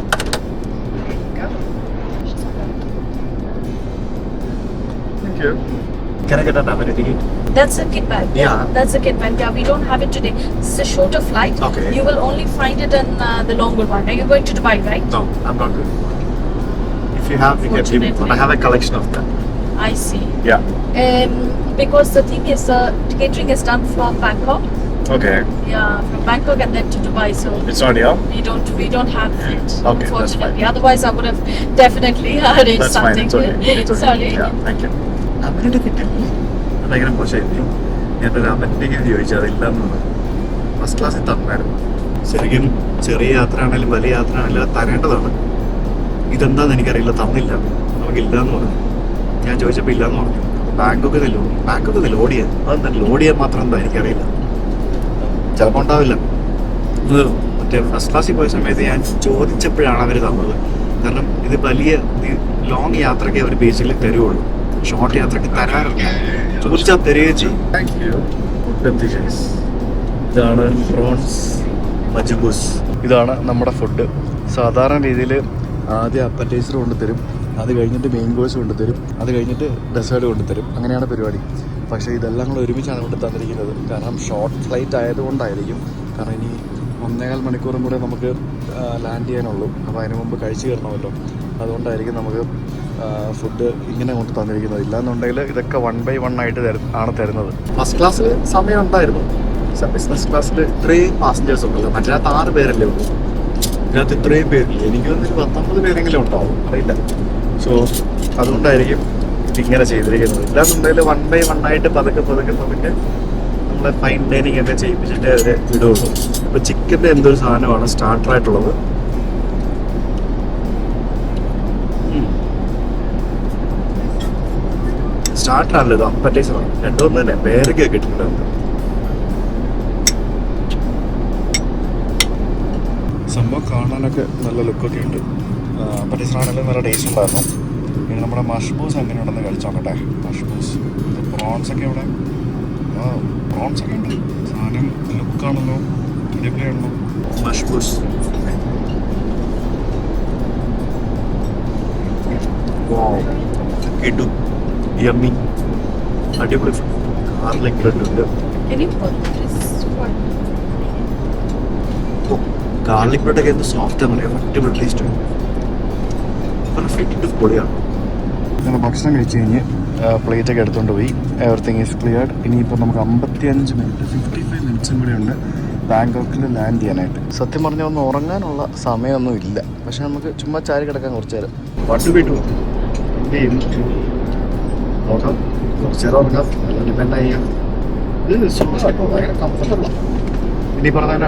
Thank you. Can I get an amenity? That's a kit bag. Yeah. That's a kit bag. Yeah, we don't have it today. It's a shorter flight. Okay. You will only find it in the longer one. Are you going to Dubai, right? No, I'm not good. If you have, you can give me one. I have a collection of them. I see. Yeah. Because the thing is, catering is done from Bangkok. Okay. Yeah, from Bangkok and then to Dubai. So It's not here? we don't have it. Okay, that's Unfortunately. fine. Otherwise, I would have definitely arranged That's fine. something. It's okay. It's okay. Sorry. Yeah, thank you. അമ്മേൻ്റെ കിട്ടില്ല. ഭയങ്കര മോശമായിരുന്നു. ഞാനൊരു അമ്മൻ്റെ ചോദിച്ചു, അതില്ലെന്ന്. First ക്ലാസ്സിൽ തന്നായിരുന്നു. ശരിക്കും ചെറിയ യാത്ര ആണെങ്കിലും വലിയ യാത്ര ആണെങ്കിലും അത് തരേണ്ടതാണ്. ഇതെന്താന്ന് എനിക്കറിയില്ല, തന്നില്ല. നമുക്കില്ലാന്ന് പറഞ്ഞു. ഞാൻ ചോദിച്ചപ്പോൾ ഇല്ലയെന്ന് പറഞ്ഞു. ബാങ്കോക്ക് ലോഡ് ചെയ്യാൻ, അതെന്താ ലോഡ് ചെയ്യാൻ മാത്രം എന്താ എനിക്കറിയില്ല. ചിലപ്പോൾ ഉണ്ടാവില്ല. ഇത് മറ്റേ ഫസ്റ്റ് ക്ലാസ്സിൽ പോയ സമയത്ത് ഞാൻ ചോദിച്ചപ്പോഴാണ് അവർ തന്നത്. കാരണം ഇത് വലിയ ലോങ് യാത്രയ്ക്ക് അവർ ബേസിക്കലി തരുവുള്ളൂ. ഷോർട്ട് യാത്രയ്ക്ക് തരാറില്ല. ചോദിച്ചാൽ തരികയും ചെയ്യും. ഇതാണ് പ്രോൺസ് മജ്ബൂസ്. ഇതാണ് നമ്മുടെ ഫുഡ്. സാധാരണ രീതിയിൽ ആദ്യം അപ്പറ്റൈസർ കൊണ്ടുതരും, അത് കഴിഞ്ഞിട്ട് മെയിൻ കോഴ്സ് കൊണ്ടുതരും, അത് കഴിഞ്ഞിട്ട് ഡെസേർട്ട് കൊണ്ടുതരും. അങ്ങനെയാണ് പരിപാടി. പക്ഷേ ഇതെല്ലാം കൂടെ ഒരുമിച്ചാണ് കൊണ്ട് തന്നിരിക്കുന്നത്. കാരണം ഷോർട്ട് ഫ്ലൈറ്റ് ആയതുകൊണ്ടായിരിക്കും. കാരണം ഇനി 1.25 മണിക്കൂറും കൂടെ നമുക്ക് ലാൻഡ് ചെയ്യാനുള്ളൂ. അപ്പോൾ അതിന് മുമ്പ് കഴിച്ചു കയറണമല്ലോ. അതുകൊണ്ടായിരിക്കും നമുക്ക് ഫുഡ് ഇങ്ങനെ കൊണ്ട് തന്നിരിക്കുന്നത്. ഇല്ലാന്നുണ്ടെങ്കിൽ ഇതൊക്കെ 1 by 1 ആയിട്ട് ആണ് തരുന്നത്. ഫസ്റ്റ് ക്ലാസ്സിൽ സമയം ഉണ്ടായിരുന്നു. ബിസിനസ് ക്ലാസ്സിൽ ഇത്രയും പാസഞ്ചേഴ്സ് ഉണ്ടല്ലോ, മറ്റേതിനകത്ത് 6 പേരല്ലേ ഉള്ളൂ, ഇതിനകത്ത് ഇത്രയും പേരില്ല. എനിക്ക് തോന്നുന്നു 19 പേരെങ്കിലും ഉണ്ടാവും, അറിയില്ല. സോ അതുകൊണ്ടായിരിക്കും ഇതിങ്ങനെ ചെയ്തിരിക്കുന്നത്. ഇല്ലാന്നുണ്ടെങ്കിൽ 1 by 1 ആയിട്ട് പതുക്കെ നമ്മളെ ഫൈൻ ഡൈനിങ് ഒക്കെ ചെയ്യിപ്പിച്ചിട്ട് അവരെ വിടുള്ളൂ. ഇപ്പോൾ ചിക്കൻ്റെ എന്തൊരു സാധനമാണ് സ്റ്റാർട്ടറായിട്ടുള്ളത്. സ്റ്റാർട്ടറല്ല, ഇത് അപ്പറ്റൈസറാണ്. രണ്ടും തന്നെ പേരൊക്കെ കിട്ടുന്നുണ്ട്. സംഭവം കാണാനൊക്കെ നല്ല ലുക്കൊക്കെ ഉണ്ട്. അപ്പറ്റൈസറാണെങ്കിലും നല്ല ടേസ്റ്റ് ഉണ്ടായിരുന്നു. പിന്നെ നമ്മുടെ മഷ്ബൂസ് എങ്ങനെ ഉണ്ടെന്ന് കഴിച്ചോക്കട്ടെ. മഷ്ബൂസ് പ്രോൺസ് ഒക്കെ ഇവിടെ, പ്രോൺസ് ഒക്കെ ഉണ്ട്. സാധനം ലുക്കാണല്ലോ, അടിപൊളിയാണല്ലോ. മഷ്ബൂസ് കിട്ടു, യമ്മി, അടിപൊളി. ഗാർലിക് ബ്രെഡ് ഉണ്ട്. ഗാർലിക് ബ്രെഡൊക്കെ എന്ത് സോഫ്റ്റാന്ന് പറയാം, അടിപൊളി ടേസ്റ്റ്. പെർഫെക്റ്റ് പൊളിയാണ്. അങ്ങനെ ഭക്ഷണം കഴിച്ച് കഴിഞ്ഞ് പ്ലേറ്റൊക്കെ എടുത്തുകൊണ്ട് പോയി. Everything is cleared. ഇനിയിപ്പോൾ നമുക്ക് 55 മിനിറ്റ് 55 മിനിറ്റ്സും കൂടെ ഉണ്ട് ബാങ്കോക്കിൽ ലാൻഡ് ചെയ്യാനായിട്ട്. സത്യം പറഞ്ഞാൽ ഒന്ന് ഉറങ്ങാനുള്ള സമയമൊന്നും ഇല്ല, പക്ഷെ നമുക്ക് ചുമ്മാ ചാരി കിടക്കാൻ കുറച്ച് നേരം. പട്ടു വീട്ടു നോക്കാം, കുറച്ച് നേരം ഉറങ്ങാം. ഡിപ്പെൻഡായി ഇത് സുഖമായിട്ടോ, ഭയങ്കര കംഫർട്ടബിളാണ്. ഇനി പറഞ്ഞാൽ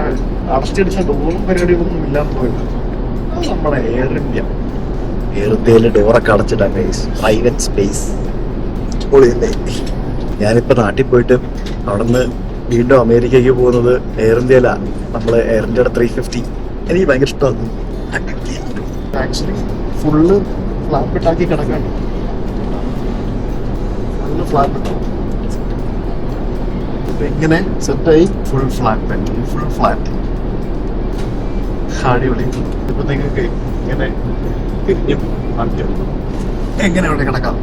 അടച്ചടിച്ച ഡോറും പരിപാടികളൊന്നും ഇല്ലാന്ന് പോയത്. അത് നമ്മുടെ എയർ ഇന്ത്യയിൽ ഡോറൊക്കെ അടച്ചിട്ടാ ഗൈസ്. പ്രൈവറ്റ് സ്പേസ് പൊളിയല്ലേ. ഞാനിപ്പോൾ നാട്ടിൽ പോയിട്ട് അവിടെ നിന്ന് വീണ്ടും അമേരിക്കയ്ക്ക് പോകുന്നത് എയർ ഇന്ത്യയിലാണ്. നമ്മൾ എയർ ഇന്ത്യയുടെ 350 എനിക്ക് ഭയങ്കര ഇഷ്ടമാണ്. ആക്ച്വലി ഫുള്ള് ഫ്ലാറ്റ് കിടക്കാണ്. ഫുള്ള് ഫ്ലാറ്റ് ഇങ്ങനെ സെറ്റായി. ഫുൾ ഫ്ലാറ്റ് അടിപൊളി. ഇപ്പൊ നിങ്ങൾക്ക് ഇങ്ങനെ എങ്ങനെ ഇവിടെ കിടക്കാം,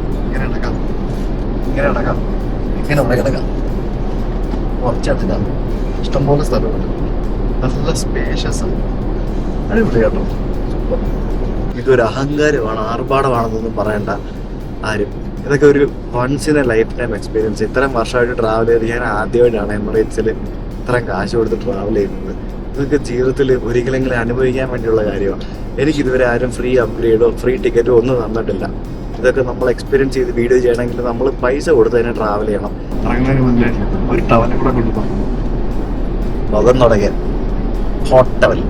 കുറച്ചെടുക്കാം. ഇഷ്ടംപോലെ സ്ഥലമുണ്ട്, നല്ല സ്പേഷ്യസ് ആണ്, അടിപൊളിയാട്ടോ. ഇതൊരു അഹങ്കാരമാണ്, ആർഭാടമാണെന്നൊന്നും പറയണ്ട ആരും. ഇതൊക്കെ ഒരു once in a lifetime experience. ഇത്രയും വർഷമായിട്ട് ട്രാവൽ ചെയ്ത് ഞാൻ ആദ്യമായിട്ടാണ് എമിറേറ്റ്സിൽ ഇത്രയും കാശ് കൊടുത്ത് ട്രാവൽ ചെയ്യുന്നത്. ഇതൊക്കെ ജീവിതത്തിൽ ഒരിക്കലെങ്കിലും അനുഭവിക്കാൻ വേണ്ടിയുള്ള കാര്യമാണ്. എനിക്കിതുവരെ ആരും ഫ്രീ അപ്ഗ്രേഡോ ഫ്രീ ടിക്കറ്റോ ഒന്നും തന്നിട്ടില്ല. ഇതൊക്കെ നമ്മൾ എക്സ്പീരിയൻസ് ചെയ്ത് വീഡിയോ ചെയ്യണമെങ്കിൽ നമ്മൾ പൈസ കൊടുത്ത് തന്നെ ട്രാവൽ ചെയ്യണം. ഇറങ്ങുന്നതിന് മുന്നേ ഒരു ടവലും കൂടെ കൊണ്ടുപോകും. മുഖം തുടങ്ങിയ ഹോട്ട് ടവൽ.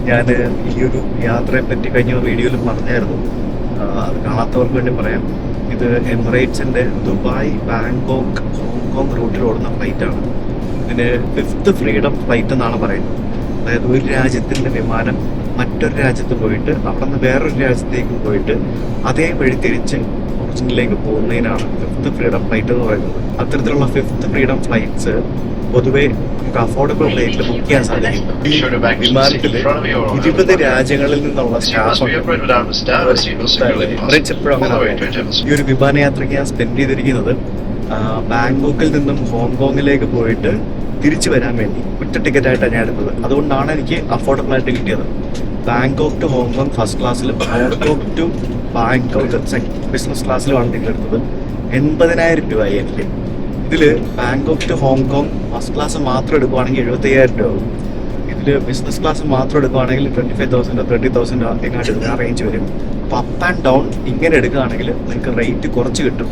ഞാൻ ഈ ഒരു യാത്രയെ പറ്റി കഴിഞ്ഞ വീഡിയോയിൽ പറഞ്ഞായിരുന്നു, അത് കാണാത്തവർക്ക് വേണ്ടി പറയാം. ഇത് എമിറേറ്റ്സിൻ്റെ ദുബായ്, ബാങ്കോക്ക്, ഹോങ്കോങ് റൂട്ടിൽ ഓടുന്ന ഫ്ലൈറ്റാണ്. ഇതിന് 5th ഫ്രീഡം ഫ്ലൈറ്റ് എന്നാണ് പറയുന്നത്. അതായത് ഒരു രാജ്യത്തിൻ്റെ വിമാനം മറ്റൊരു രാജ്യത്ത് പോയിട്ട് അവിടെ നിന്ന് വേറൊരു രാജ്യത്തേക്ക് പോയിട്ട് അതേ വഴി തിരിച്ച് ഒറിജിനിലേക്ക് പോകുന്നതിനാണ് 5th ഫ്രീഡം ഫ്ലൈറ്റ് എന്ന് പറയുന്നത്. അത്തരത്തിലുള്ള 5th ഫ്രീഡം ഫ്ലൈറ്റ്സ് പൊതുവേ നമുക്ക് അഫോർഡബിൾ റേറ്റിൽ ബുക്ക് ചെയ്യാൻ സാധിക്കും. ഈ വിമാനത്തിൽ 20 രാജ്യങ്ങളിൽ നിന്നുള്ള സ്റ്റാഫുണ്ട്. എമിറേറ്റ്സ് എപ്പോഴും അങ്ങനെ. ഈ ഒരു വിമാനയാത്രയ്ക്ക് ഞാൻ സ്പെൻഡ് ചെയ്തിരിക്കുന്നത് ബാങ്കോക്കിൽ നിന്നും ഹോങ്കോങ്ങിലേക്ക് പോയിട്ട് തിരിച്ചു വരാൻ വേണ്ടി ഒറ്റ ടിക്കറ്റായിട്ടാണ് ഞാൻ എടുത്തത്. അതുകൊണ്ടാണ് എനിക്ക് അഫോർഡബിൾ ആയിട്ട് കിട്ടിയത്. ബാങ്കോക്ക് ടു ഹോങ്കോങ് ഫസ്റ്റ് ക്ലാസ്സിലും ഹോങ്കോങ് ടു ബാങ്കോക്ക് ബിസിനസ് ക്ലാസ്സിലുമാണ് ടിക്കറ്റ് എടുത്തത്. 80,000 രൂപയായി എനിക്ക്. ഇതിൽ Bangkok to Hong Kong first class മാത്രം എടുക്കുവാണെങ്കിൽ 75,000 രൂപ ആവും. ഇതിൽ ബിസിനസ് ക്ലാസ് മാത്രം എടുക്കുവാണെങ്കിൽ 25,000 30,000 എങ്ങാണ്ട് ആ റേഞ്ച് വരും. അപ്പോൾ അപ്പ് ആൻഡ് ഡൗൺ ഇങ്ങനെ എടുക്കുകയാണെങ്കിൽ നിങ്ങൾക്ക് റേറ്റ് കുറച്ച് കിട്ടും.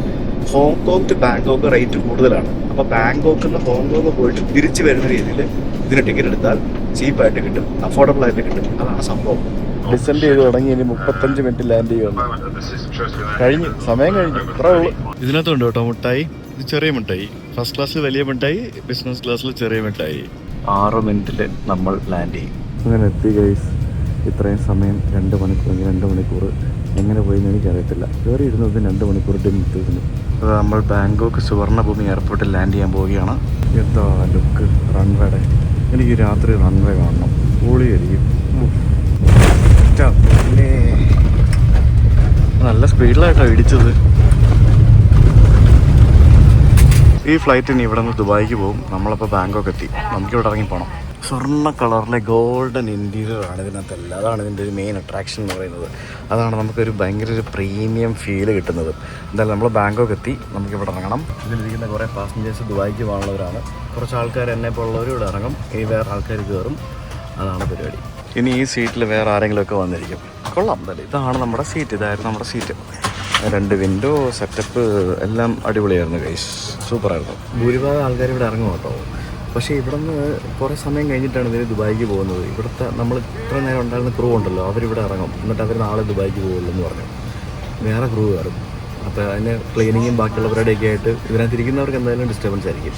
ഹോങ്കോങ് ടു ബാങ്കോക്ക് റേറ്റ് കൂടുതലാണ്. അപ്പോൾ ബാങ്കോക്കിൽ നിന്ന് ഹോങ്കോങ് പോയിട്ട് തിരിച്ചു വരുന്ന രീതിയിൽ ഇതിന് ടിക്കറ്റ് എടുത്താൽ ചീപ്പായിട്ട് കിട്ടും, അഫോർഡബിൾ ആയിട്ട് കിട്ടും. അതാണ് സംഭവം. ഡിസെൻഡ് ചെയ്ത് തുടങ്ങി, ഇനി 35 മിനിറ്റ് ലാൻഡ് ചെയ്യുന്നു. കഴിഞ്ഞു, സമയം കഴിഞ്ഞു, ഇത്രേ ഉള്ളൂ. ഇതിനകത്തുണ്ട് കേട്ടോ മുട്ടായി. ഇത് ചെറിയ മിഠായി. ഫസ്റ്റ് ക്ലാസ്സിൽ വലിയ മിഠായി, ബിസിനസ് ക്ലാസ്സിൽ ചെറിയ മിഠായി. 6 മിനിറ്റിൽ നമ്മൾ ലാൻഡ് ചെയ്യും. അങ്ങനെ എത്തി ഗൈസ്. ഇത്രയും സമയം 2 മണിക്കൂർ എങ്ങനെ പോയെന്ന് എനിക്കറിയത്തില്ല. കയറി ഇരുന്നത് 2 മണിക്കൂർ തീർന്നു. അത് നമ്മൾ ബാങ്കോക്ക് സുവർണഭൂമി എയർപോർട്ടിൽ ലാൻഡ് ചെയ്യാൻ പോവുകയാണ്. എന്താ ലുക്ക് റൺവേയുടെ. എനിക്ക് രാത്രി റൺവേ കാണണം, പൊളിയായിരിക്കും. നല്ല സ്പീഡിലായിട്ടാണ് ഇടിച്ചത്. ഈ ഫ്ലൈറ്റിന് ഇവിടെ നിന്ന് ദുബായിക്ക് പോകും. നമ്മളപ്പോൾ ബാങ്കോക്ക് എത്തി. നമുക്കിവിടെ ഇറങ്ങി പോകണം. സ്വർണ്ണ കളറിലെ ഗോൾഡൻ ഇൻറ്റീരിയറാണ് ഇതിനകത്തല്ല. അതാണ് ഇതിൻ്റെ ഒരു മെയിൻ അട്രാക്ഷൻ എന്ന് പറയുന്നത്. അതാണ് നമുക്കൊരു ഭയങ്കര ഒരു പ്രീമിയം ഫീൽ കിട്ടുന്നത്. എന്തായാലും നമ്മൾ ബാങ്കോക്ക് എത്തി, നമുക്കിവിടെ ഇറങ്ങണം. ഇതിലിരിക്കുന്ന കുറേ പാസഞ്ചേഴ്സ് ദുബായിക്ക് പോകാനുള്ളവരാണ്. കുറച്ച് ആൾക്കാർ എന്നെ ഇപ്പോൾ ഉള്ളവരും ഇവിടെ ഇറങ്ങും, ഇനി വേറെ ആൾക്കാർ കയറും. അതാണ് പരിപാടി. ഇനി ഈ സീറ്റിൽ വേറെ ആരെങ്കിലുമൊക്കെ വന്നിരിക്കും. കൊള്ളാം. എന്തായാലും ഇതാണ് നമ്മുടെ സീറ്റ്, ഇതായിരുന്നു നമ്മുടെ സീറ്റ്. 2 വിൻഡോ സെറ്റപ്പ് എല്ലാം അടിപൊളിയായിരുന്നു ഗൈസ്, സൂപ്പറായിരുന്നു. ഭൂരിഭാഗം ആൾക്കാർ ഇവിടെ ഇറങ്ങും കേട്ടോ. പക്ഷേ ഇവിടെ നിന്ന് കുറേ സമയം കഴിഞ്ഞിട്ടാണ് ഇതിന് ദുബായിക്ക് പോകുന്നത്. ഇവിടുത്തെ നമ്മൾ ഇത്ര നേരം ഉണ്ടായിരുന്ന ക്രൂ ഉണ്ടല്ലോ, അവരിവിടെ ഇറങ്ങും, എന്നിട്ട് അവർ നാളെ ദുബായിക്ക് പോകുള്ളൂ എന്ന് പറഞ്ഞു. വേറെ ക്രൂ കയറും. അപ്പോൾ അതിന് ക്ലീനിങ്ങും ബാക്കിയുള്ള പരിപാടിയൊക്കെ ആയിട്ട് ഇതിനകത്തിരിക്കുന്നവർക്ക് എന്തായാലും ഡിസ്റ്റർബൻസ് ആയിരിക്കും.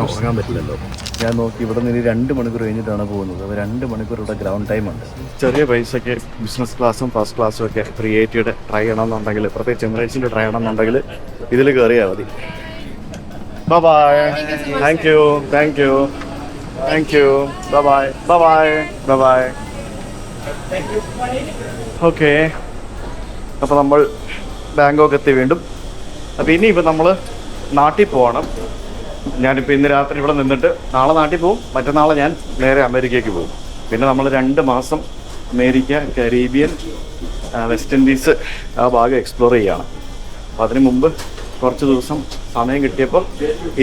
ഉറങ്ങാൻ പറ്റില്ലല്ലോ. ഞാൻ നോക്കി ഇവിടെ നിന്ന് 2 മണിക്കൂർ കഴിഞ്ഞിട്ടാണ് പോകുന്നത്. അപ്പോൾ 2 മണിക്കൂർ ഇവിടെ ഗ്രൗണ്ട് ടൈം ഉണ്ട്. ചെറിയ പൈസയ്ക്ക് ബിസിനസ് ക്ലാസ്സും ഫസ്റ്റ് ക്ലാസ്സും ഒക്കെ 380 ട്രൈ ചെയ്യണമെന്നുണ്ടെങ്കിൽ, പ്രത്യേകിച്ച് എമിറേറ്റ്സിൻ്റെ ട്രൈ ചെയ്യണമെന്നുണ്ടെങ്കിൽ ഇതിൽ കയറിയാൽ മതി. Bye-bye. Thank you. Thank you. Thank you. Bye-bye. Bye-bye. Bye-bye. Okay, അപ്പോൾ നമ്മൾ ബാങ്കോക്ക് എത്തി വീണ്ടും. അപ്പോൾ ഇനിയിപ്പോൾ നമ്മൾ നാട്ടിൽ പോകണം. ഞാനിപ്പോൾ ഇന്ന് രാത്രി ഇവിടെ നിന്നിട്ട് നാളെ നാട്ടിൽ പോകും. മറ്റന്നാളെ ഞാൻ നേരെ അമേരിക്കയ്ക്ക് പോകും. പിന്നെ നമ്മൾ 2 മാസം അമേരിക്ക, കരീബിയൻ, വെസ്റ്റ് ഇൻഡീസ് ആ ഭാഗം എക്സ്പ്ലോർ ചെയ്യുകയാണ്. അപ്പോൾ അതിന് മുമ്പ് കുറച്ച് ദിവസം സമയം കിട്ടിയപ്പോൾ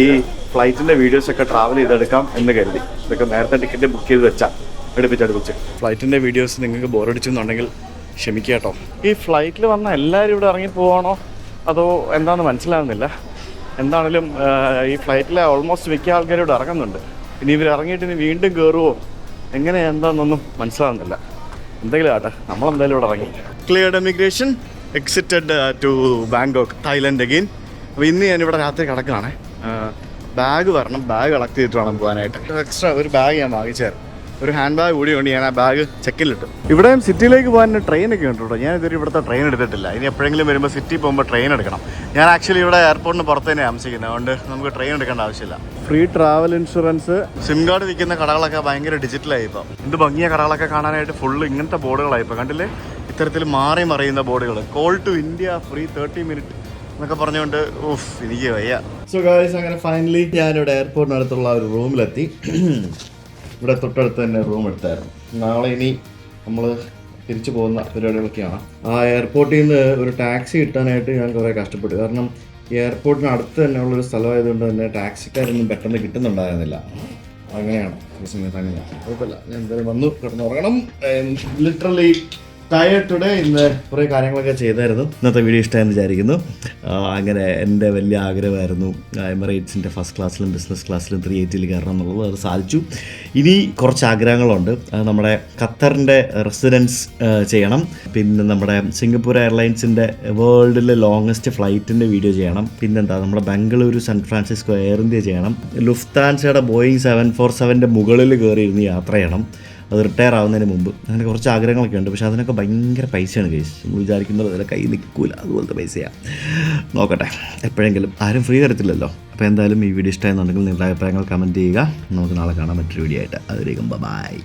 ഈ ഫ്ലൈറ്റിൻ്റെ വീഡിയോസൊക്കെ ട്രാവൽ ചെയ്തെടുക്കാം എന്ന് കരുതി. ഇതൊക്കെ നേരത്തെ ടിക്കറ്റ് ബുക്ക് ചെയ്ത് വെച്ചാൽ അടുപ്പിച്ച് ഫ്ലൈറ്റിൻ്റെ വീഡിയോസ് നിങ്ങൾക്ക് ബോറടിച്ചെന്നുണ്ടെങ്കിൽ ക്ഷമിക്കുക കേട്ടോ. ഈ ഫ്ലൈറ്റിൽ വന്ന എല്ലാവരും ഇവിടെ ഇറങ്ങി പോവാണോ അതോ എന്താണെന്ന് മനസ്സിലാകുന്നില്ല. എന്താണെങ്കിലും ഈ ഫ്ലൈറ്റിലെ ഓൾമോസ്റ്റ് മിക്ക ആൾക്കാരും ഇവിടെ ഇറങ്ങുന്നുണ്ട്. ഇനി ഇവർ ഇറങ്ങിയിട്ട് ഇനി വീണ്ടും കയറുമോ എങ്ങനെ എന്താണെന്നൊന്നും മനസ്സിലാകുന്നില്ല. എന്തെങ്കിലും ആട്ടെ, നമ്മളെന്തായാലും ഇവിടെ ഇറങ്ങി. Cleared emigration, excited to Bangkok, Thailand again. അപ്പോൾ ഇന്ന് ഞാനിവിടെ രാത്രി കിടക്കുകയാണ്. ബാഗ് വരണം, ബാഗ് കളക്ട് ചെയ്തിട്ട് വേണം പോകാനായിട്ട്. എക്സ്ട്രാ ഒരു ബാഗ് ഞാൻ വാങ്ങിച്ചായിരുന്നു, ഒരു ഹാൻഡ് ബാഗ് കൂടി കൊണ്ട് ഞാൻ ആ ബാഗ് ചെക്കിലിട്ടു. ഇവിടെയും സിറ്റിയിലേക്ക് പോകാൻ ട്രെയിനൊക്കെ ഉണ്ട് കേട്ടോ. ഞാനിതൊരു ഇവിടുത്തെ ട്രെയിൻ എടുത്തിട്ടില്ല. ഇനി എപ്പോഴെങ്കിലും വരുമ്പോൾ സിറ്റി പോകുമ്പോൾ ട്രെയിൻ എടുക്കണം. ഞാൻ ആക്ച്വലി ഇവിടെ എയർപോർട്ടിന് പുറത്ത് തന്നെ താമസിക്കുന്നത്, അതുകൊണ്ട് നമുക്ക് ട്രെയിൻ എടുക്കേണ്ട ആവശ്യമില്ല. Free travel insurance, SIM card വിൽക്കുന്ന കടകളൊക്കെ ഭയങ്കര ഡിജിറ്റലായി. ഇപ്പം എന്ത് ഭംഗിയ കടകളൊക്കെ കാണാനായിട്ട് ഫുള്ള് ഇങ്ങനത്തെ ബോർഡുകളായി. ഇപ്പോൾ കണ്ടില്ലേ, ഇത്തരത്തിൽ മാറി മറിയുന്ന ബോർഡുകൾ. Call to India free 30 minute എന്നൊക്കെ പറഞ്ഞുകൊണ്ട് എനിക്ക് വയ്യ. സോ ഗായ്സ്, അങ്ങനെ ഫൈനലി ഞാനിവിടെ എയർപോർട്ടിനടുത്തുള്ള ഒരു റൂമിലെത്തി. ഇവിടെ തൊട്ടടുത്ത് തന്നെ റൂം എടുത്തായിരുന്നു. നാളെ ഇനി നമ്മൾ തിരിച്ചു പോകുന്ന പരിപാടികളൊക്കെയാണ്. ആ എയർപോർട്ടിൽ നിന്ന് ഒരു ടാക്സി കിട്ടാനായിട്ട് ഞാൻ കുറേ കഷ്ടപ്പെട്ടു. കാരണം ഈ എയർപോർട്ടിന് അടുത്ത് തന്നെ ഉള്ളൊരു സ്ഥലമായതുകൊണ്ട് തന്നെ ടാക്സിക്കാരൊന്നും പെട്ടെന്ന് കിട്ടുന്നുണ്ടായിരുന്നില്ല. അങ്ങനെയാണ് ഈ സമയത്ത്. അങ്ങനെ കുഴപ്പമില്ല, ഞാൻ എന്തായാലും വന്നു കിടന്നുറങ്ങണം. Literally tired today. ഇന്ന് കുറേ കാര്യങ്ങളൊക്കെ ചെയ്തായിരുന്നു. ഇന്നത്തെ വീഡിയോ ഇഷ്ടമായെന്ന് വിചാരിക്കുന്നു. അങ്ങനെ എൻ്റെ വലിയ ആഗ്രഹമായിരുന്നു എമിറേറ്റ്സിൻ്റെ ഫസ്റ്റ് ക്ലാസ്സിലും ബിസിനസ് ക്ലാസ്സിലും 380 കയറണം എന്നുള്ളത്. അത് സാധിച്ചു. ഇനി കുറച്ച് ആഗ്രഹങ്ങളുണ്ട്. അത് നമ്മുടെ ഖത്തറിൻ്റെ റെസിഡൻസ് ചെയ്യണം. പിന്നെ നമ്മുടെ സിംഗപ്പൂർ എയർലൈൻസിൻ്റെ വേൾഡിലെ ലോങ്ങസ്റ്റ് ഫ്ലൈറ്റിൻ്റെ വീഡിയോ ചെയ്യണം. പിന്നെന്താ, നമ്മുടെ Bengaluru San Francisco air India ചെയ്യണം. ലുഫ്താൻസയുടെ ബോയിങ് 747 മുകളിൽ കയറിയിരുന്ന് യാത്ര ചെയ്യണം, അത് റിട്ടയർ ആവുന്നതിന് മുമ്പ്. അങ്ങനെ കുറച്ച് ആഗ്രഹങ്ങളൊക്കെ ഉണ്ട്. പക്ഷേ അതിനൊക്കെ ഭയങ്കര പൈസയാണ് ഗൈസ്. നമ്മൾ വിചാരിക്കുന്നത് അതിൽ കൈ നിൽക്കില്ല, അതുപോലത്തെ പൈസയാണ്. നോക്കട്ടെ, എപ്പോഴെങ്കിലും. ആരും ഫ്രീ തരത്തില്ലല്ലോ. അപ്പോൾ എന്തായാലും ഈ വീഡിയോ ഇഷ്ടമായെന്നുണ്ടെങ്കിൽ നിങ്ങളുടെ അഭിപ്രായങ്ങൾ കമൻറ്റ് ചെയ്യുക. നമുക്ക് നാളെ കാണാൻ മറ്റൊരു വീഡിയോ ആയിട്ട്. അതിലേക്കും ബൈ.